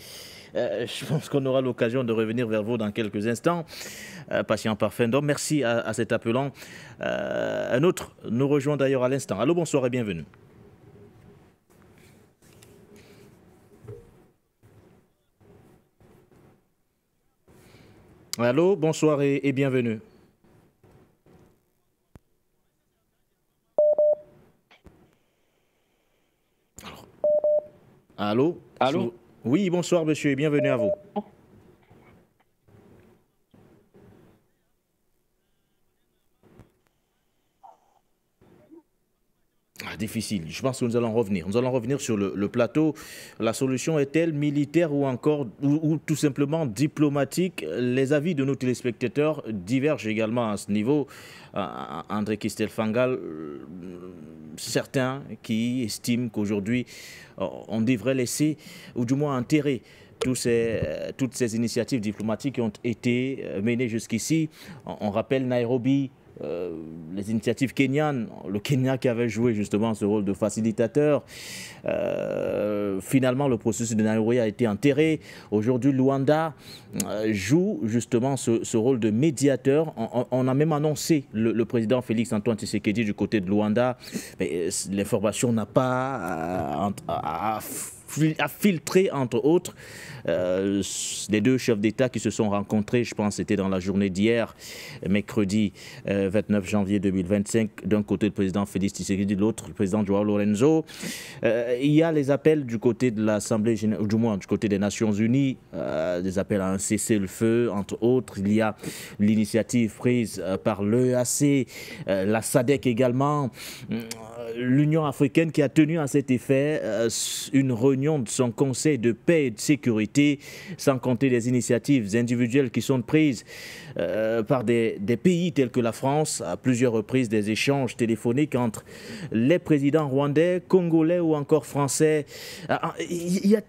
je pense qu'on aura l'occasion de revenir vers vous dans quelques instants. Patient Parfendom, merci à cet appelant. Un autre nous rejoint d'ailleurs à l'instant. Allô, bonsoir et bienvenue. Allô, bonsoir et bienvenue. Allô? Allô? Oui, bonsoir monsieur et bienvenue à vous. Difficile. Je pense que nous allons revenir. Nous allons revenir sur le plateau. La solution est-elle militaire ou encore ou tout simplement diplomatique? Les avis de nos téléspectateurs divergent également à ce niveau. André Kistel Fangal, certains qui estiment qu'aujourd'hui on devrait laisser ou du moins enterrer toutes ces initiatives diplomatiques qui ont été menées jusqu'ici. On rappelle Nairobi, les initiatives kenyanes, le Kenya qui avait joué justement ce rôle de facilitateur. Finalement, le processus de Nairobi a été enterré. Aujourd'hui, Luanda joue justement ce rôle de médiateur. On a même annoncé le président Félix Antoine Tshisekedi du côté de Luanda. L'information n'a pas à filtrer, entre autres, les deux chefs d'État qui se sont rencontrés, je pense que c'était dans la journée d'hier, mercredi 29 janvier 2025, d'un côté le président Félix Tshisekedi, de l'autre le président Joao Lorenzo. Il y a les appels du côté de l'Assemblée générale, ou du moins du côté des Nations Unies, des appels à un cessez-le-feu, entre autres. Il y a l'initiative prise par l'EAC, la SADC également, l'Union africaine qui a tenu à cet effet une réunion de son Conseil de paix et de sécurité, sans compter les initiatives individuelles qui sont prises par des pays tels que la France, à plusieurs reprises des échanges téléphoniques entre les présidents rwandais, congolais ou encore français. Il y a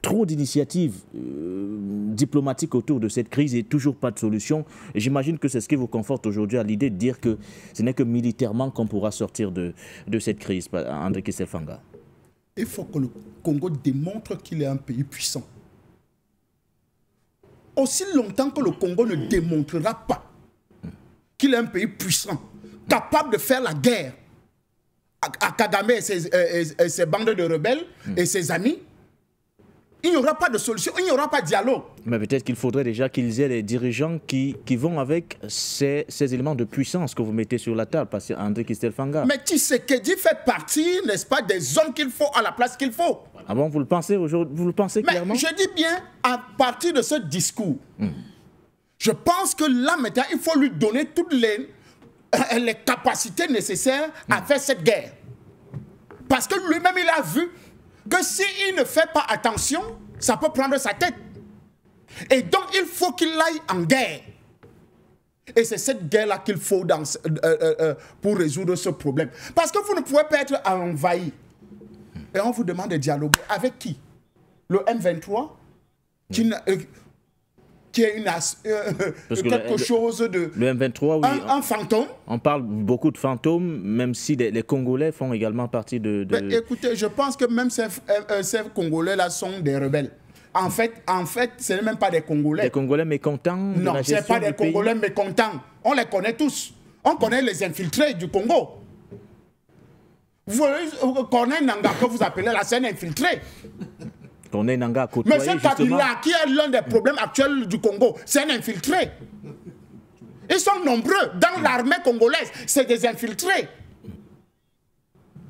trop d'initiatives diplomatiques autour de cette crise et toujours pas de solution. J'imagine que c'est ce qui vous conforte aujourd'hui à l'idée de dire que ce n'est que militairement qu'on pourra sortir de cette crise, André Kistel Fangal. Il faut que le Congo démontre qu'il est un pays puissant. Aussi longtemps que le Congo ne démontrera pas qu'il est un pays puissant, capable de faire la guerre à Kagame et ses bandes de rebelles et ses amis, il n'y aura pas de solution, il n'y aura pas de dialogue. Mais peut-être qu'il faudrait déjà qu'ils aient des dirigeants qui vont avec ces éléments de puissance que vous mettez sur la table, parce que André Kistel Fangal. Mais Tshisekedi fait partie, n'est-ce pas, des hommes qu'il faut à la place qu'il faut. Ah bon, vous le pensez aujourd'hui, vous le pensez clairement? Mais je dis bien, à partir de ce discours, je pense que là maintenant, il faut lui donner toutes les capacités nécessaires à faire cette guerre. Parce que lui-même, il a vu que s'il ne fait pas attention, ça peut prendre sa tête. Et donc, il faut qu'il aille en guerre. Et c'est cette guerre-là qu'il faut pour résoudre ce problème. Parce que vous ne pouvez pas être envahi. Et on vous demande de dialoguer. Avec qui? Le M23 qui est quelque chose de... Le M23, oui. Un fantôme. On parle beaucoup de fantômes, même si les Congolais font également partie de... Écoutez, je pense que même ces Congolais-là sont des rebelles. En fait, ce n'est même pas des Congolais. Des Congolais mécontents? Non, ce n'est pas des Congolais mécontents. On les connaît tous. On connaît les infiltrés du Congo. Vous connaissez Nanga que vous appelez la scène infiltrée. Monsieur Kabila, qui est l'un des problèmes actuels du Congo, c'est un infiltré. Ils sont nombreux dans l'armée congolaise, c'est des infiltrés.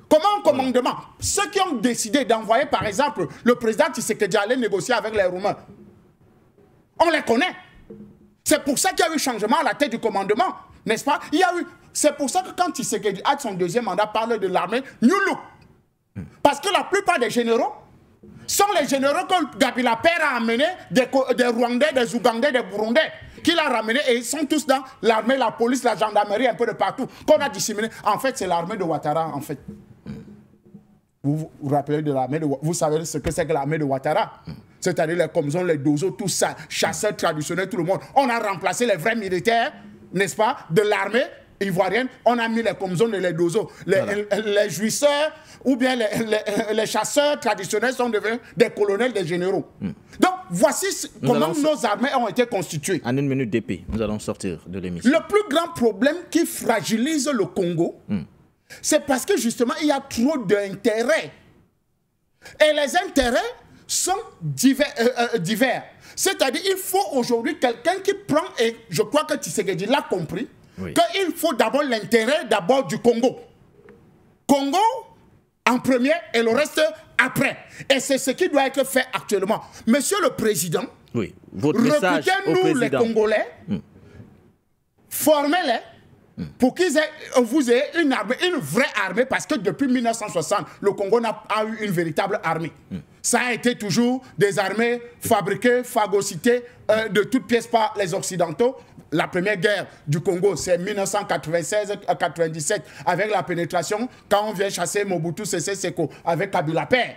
Comment un commandement? Ceux qui ont décidé d'envoyer, par exemple, le président Tshisekedi aller négocier avec les Roumains, on les connaît. C'est pour ça qu'il y a eu changement à la tête du commandement, n'est-ce pas? C'est pour ça que quand Tshisekedi a son deuxième mandat, parle de l'armée New Look. Parce que la plupart des généraux sont les généraux que Kabila Père a amenés, des Rwandais, des Ougandais, des Burundais, qu'il a ramenés et ils sont tous dans l'armée, la police, la gendarmerie, un peu de partout, qu'on a disséminé. En fait, c'est l'armée de Ouattara, en fait. Vous vous rappelez de l'armée de Ouattara? Vous savez ce que c'est que l'armée de Ouattara? C'est-à-dire les Komzon, les Dozo, tout ça, chasseurs traditionnels, tout le monde. On a remplacé les vrais militaires, n'est-ce pas, de l'armée ivoirienne. On a mis les Komzon et les Dozo. Les jouisseurs ou bien les chasseurs traditionnels sont devenus des colonels, des généraux. Donc, voici comment nos armées ont été constituées. En une minute d'épée, nous allons sortir de l'émission. Le plus grand problème qui fragilise le Congo, c'est parce que justement, il y a trop d'intérêts. Et les intérêts sont divers. C'est-à-dire, il faut aujourd'hui quelqu'un qui prend, et je crois que Tshisekedi l'a compris, qu'il faut d'abord l'intérêt du Congo. Congo en premier et le reste après. Et c'est ce qui doit être fait actuellement. Monsieur le Président, votre message au recrutez-nous président. les Congolais, formez-les, Pour qu'ils vous ayez une armée, une vraie armée, parce que depuis 1960, le Congo n'a pas eu une véritable armée. Ça a été toujours des armées fabriquées, phagocytées de toutes pièces par les Occidentaux. La première guerre du Congo, c'est 1996-97, avec la pénétration, quand on vient chasser Mobutu Sese Seko avec Kabila Père.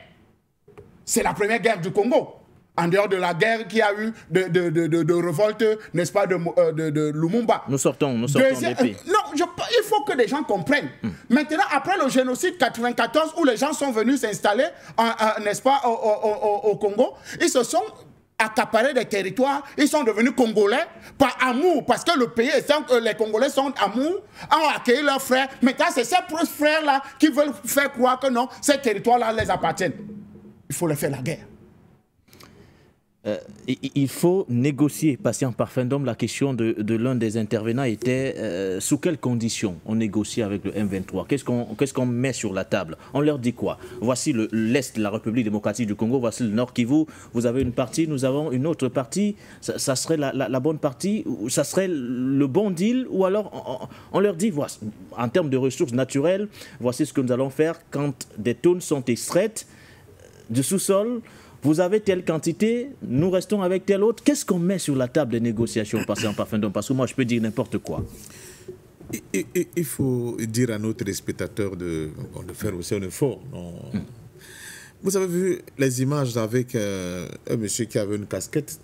C'est la première guerre du Congo. En dehors de la guerre qu'il y a eu de révolte, n'est-ce pas, de Lumumba. Nous sortons d'épée. Non, il faut que les gens comprennent. Maintenant, après le génocide 94, où les gens sont venus s'installer, n'est-ce pas, au Congo, ils se sont accaparés des territoires, ils sont devenus Congolais par amour, parce que le pays, les Congolais sont amour, ont accueilli leurs frères. Maintenant, c'est ces frères-là qui veulent faire croire que non, ces territoires-là les appartiennent. Il faut leur faire la guerre. Il faut négocier, patient parfum d'homme. La question de l'un des intervenants était sous quelles conditions on négocie avec le M23? Qu'est-ce qu'on met sur la table? On leur dit quoi? Voici l'Est de la République démocratique du Congo, voici le Nord Kivu, vous avez une partie, nous avons une autre partie. Ça serait la bonne partie, ou ça serait le bon deal? Ou alors on leur dit, voici, en termes de ressources naturelles, voici ce que nous allons faire quand des tonnes sont extraites du sous-sol. Vous avez telle quantité, nous restons avec telle autre. Qu'est-ce qu'on met sur la table des négociations, patient parfum d'homme? Parce que moi, je peux dire n'importe quoi. Il faut dire à notre spectateur de faire aussi un effort. Vous avez vu les images avec un monsieur qui avait une casquette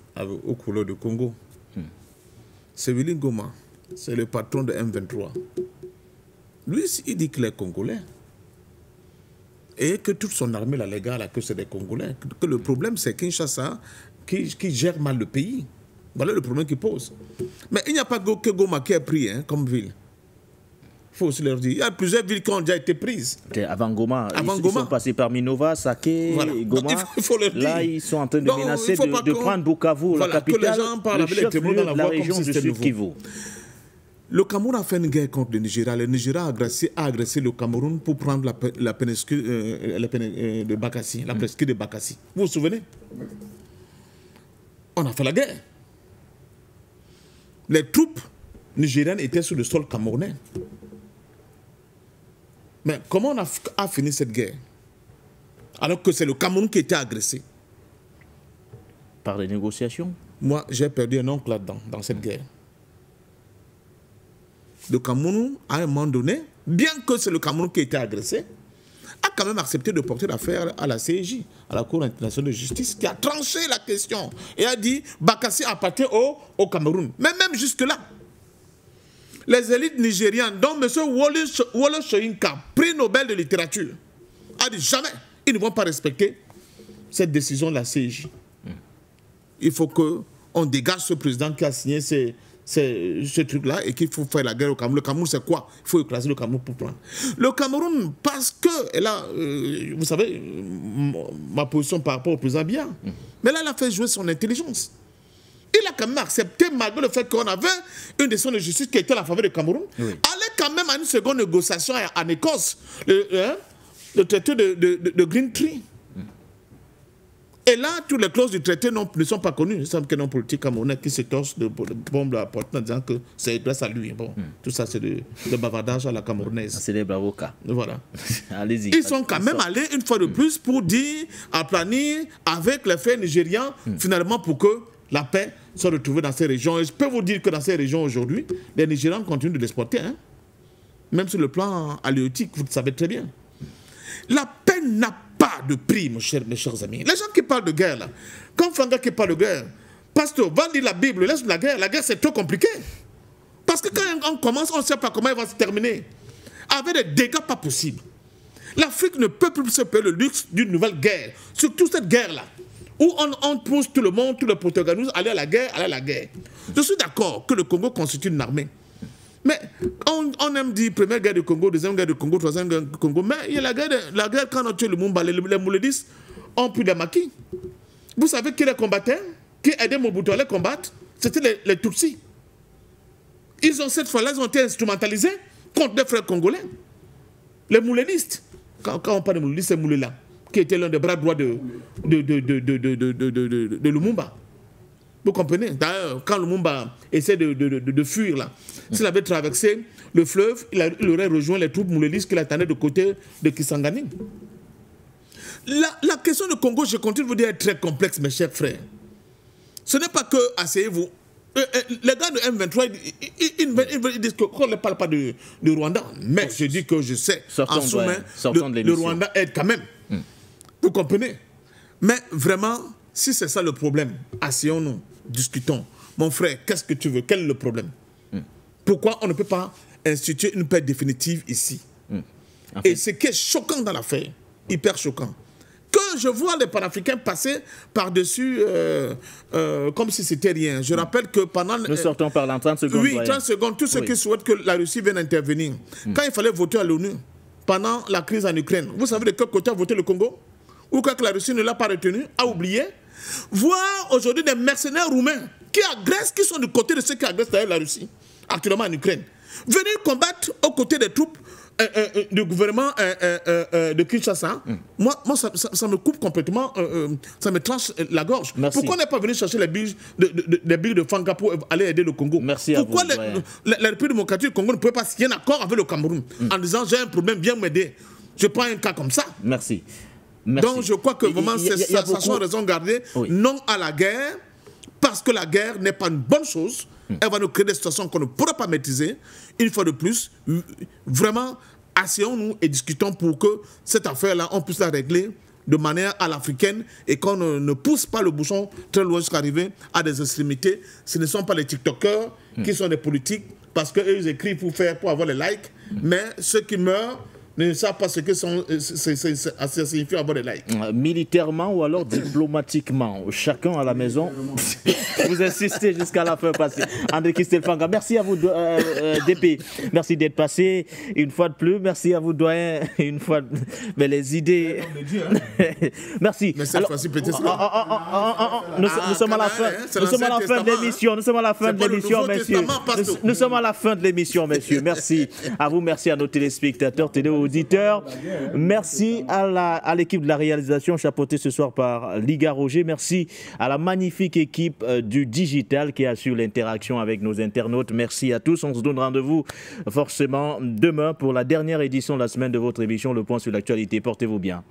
aux couleurs du Congo. C'est Willy Ngoma, c'est le patron de M23. Lui, il dit qu'il est Congolais. Et que toute son armée, là, les gars, là, que c'est des Congolais. Que le problème, c'est Kinshasa qui gère mal le pays. Voilà le problème qu'il pose. Mais il n'y a pas que Goma qui est pris comme ville. Il faut aussi leur dire. Il y a plusieurs villes qui ont déjà été prises. Avant Goma, ils sont passés par Minova, Saké, voilà. Goma. Il faut leur dire. Là, ils sont en train de menacer de prendre Bukavu, la capitale, que les gens parlent avec les témoins dans la région du Sud Kivu. Le Cameroun a fait une guerre contre le Nigeria. Le Nigeria a agressé le Cameroun pour prendre la péninsule de Bakassi, la presqu'île de Bakassi. Vous vous souvenez? On a fait la guerre. Les troupes nigériennes étaient sur le sol camerounais. Mais comment on a fini cette guerre? Alors que c'est le Cameroun qui était agressé. Par les négociations? Moi, j'ai perdu un oncle là-dedans, dans cette guerre. Le Cameroun, à un moment donné, bien que c'est le Cameroun qui a été agressé, a quand même accepté de porter l'affaire à la CIJ, à la Cour internationale de justice, qui a tranché la question et a dit Bakassi appartient au Cameroun. Mais même jusque-là, les élites nigériennes, dont M. Wole Soyinka, prix Nobel de littérature, a dit jamais, ils ne vont pas respecter cette décision de la CIJ. Il faut qu'on dégage ce président qui a signé ce truc-là et qu'il faut faire la guerre au Cameroun. Le Cameroun, c'est quoi? Il faut écraser le Cameroun pour prendre. Le Cameroun, parce que, et là, vous savez, ma position par rapport au président Biya, mais là, il a fait jouer son intelligence. Il a quand même accepté, malgré le fait qu'on avait une décision de justice qui était à la faveur du Cameroun, aller quand même à une seconde négociation en Écosse, le traité de Green Tree. Et là, toutes les clauses du traité ne sont pas connues. Il semble que non politique camerounais qui se torse de bombe à la porte en disant que c'est grâce à lui. Bon, tout ça, c'est de bavardage à la camerounaise. C'est des avocats. Voilà. Allez-y. Ils sont quand même allés une fois de plus pour dire, à planir avec les frères nigérians, finalement, pour que la paix soit retrouvée dans ces régions. Et je peux vous dire que dans ces régions aujourd'hui, les Nigérians continuent de l'exporter. Même sur le plan halieutique, vous le savez très bien. La paix n'a pas de prix, mes chers amis. Les gens qui parlent de guerre, là, comme Fanga qui parle de guerre, pasteur, va lire la Bible, laisse la guerre. La guerre, c'est trop compliqué. Parce que quand on commence, on ne sait pas comment elle va se terminer. Avec des dégâts pas possibles. L'Afrique ne peut plus se payer le luxe d'une nouvelle guerre. Surtout cette guerre-là, où on pousse tout le monde, tout le Portugal, aller à la guerre. Je suis d'accord que le Congo constitue une armée. Mais on aime dire première guerre du Congo, deuxième guerre du Congo, troisième guerre du Congo. Mais il y a la guerre quand on tue le Mumba, les Mouledis ont pris des maquis. Vous savez qui les combattait? Qui aidait Mobutu à les combattre? C'était les Tutsis. Cette fois-là, ils ont été instrumentalisés contre des frères congolais. Les Mouledistes. Quand on parle de Mouledistes, c'est Moulela, qui était l'un des bras droits de Lumumba. Vous comprenez? D'ailleurs, quand Lumumba essaie de fuir, là, s'il avait traversé le fleuve, il aurait rejoint les troupes moulélistes qu'il attendait de côté de Kisangani. La question du Congo, je continue de vous dire, est très complexe, mes chers frères. Ce n'est pas que, asseyez-vous, les gars de M23, ils disent qu'on ne parle pas de Rwanda. Mais je dis que je sais, en sous-main, le Rwanda aide quand même. Vous comprenez? Mais vraiment, si c'est ça le problème, asseyons-nous, discutons. Mon frère, qu'est-ce que tu veux? Quel est le problème? Pourquoi on ne peut pas instituer une paix définitive ici? Et ce qui est choquant dans l'affaire, hyper choquant, que je vois les panafricains passer par-dessus comme si c'était rien. Je rappelle que pendant... Nous sortons par là, 30 secondes. Oui, 30 secondes. Tous ceux qui souhaitent que la Russie vienne intervenir. Quand il fallait voter à l'ONU, pendant la crise en Ukraine, vous savez de quel côté a voté le Congo? Ou que la Russie ne l'a pas retenu, a oublié? Voir aujourd'hui des mercenaires roumains qui agressent, qui sont du côté de ceux qui agressent d'ailleurs la Russie, actuellement en Ukraine, venir combattre aux côtés des troupes du gouvernement de Kinshasa, moi ça me coupe complètement, ça me tranche la gorge. Merci. Pourquoi on n'est pas venu chercher les billes de Fanga pour aller aider le Congo? Merci. Pourquoi à vous, la République démocratique du Congo ne peut pas signer un accord avec le Cameroun en disant j'ai un problème, viens m'aider? Je prends un cas comme ça. Merci. Donc je crois que vraiment ça sont raison gardée, non à la guerre, parce que la guerre n'est pas une bonne chose. Elle va nous créer des situations qu'on ne pourra pas maîtriser. Une fois de plus, vraiment, asseyons-nous et discutons pour que cette affaire-là, on puisse la régler de manière à l'africaine et qu'on ne pousse pas le bouchon très loin jusqu'à arriver à des extrémités. Ce ne sont pas les TikTokers qui sont des politiques, parce qu'eux, ils écrivent pour avoir les likes, mais ceux qui meurent ne savent pas ce que ça signifie avoir des likes. Militairement ou alors diplomatiquement, chacun à la maison. Vous insistez jusqu'à la fin passée. André Kistel Fanga, merci à vous, DP. Merci d'être passé une fois de plus. Merci à vous, doyen, une fois de... Mais les idées... Merci. Mais cette fois-ci, peut-être... Nous sommes à la fin. Nous sommes à la fin de l'émission. Nous sommes à la fin de l'émission, messieurs. Nous sommes à la fin de l'émission, messieurs. Merci à vous, merci à nos téléspectateurs, auditeurs. Merci à l'équipe de la réalisation chapeautée ce soir par Liga Roger. Merci à la magnifique équipe du digital qui assure l'interaction avec nos internautes. Merci à tous. On se donne rendez-vous forcément demain pour la dernière édition de la semaine de votre émission Le Point sur l'actualité. Portez-vous bien.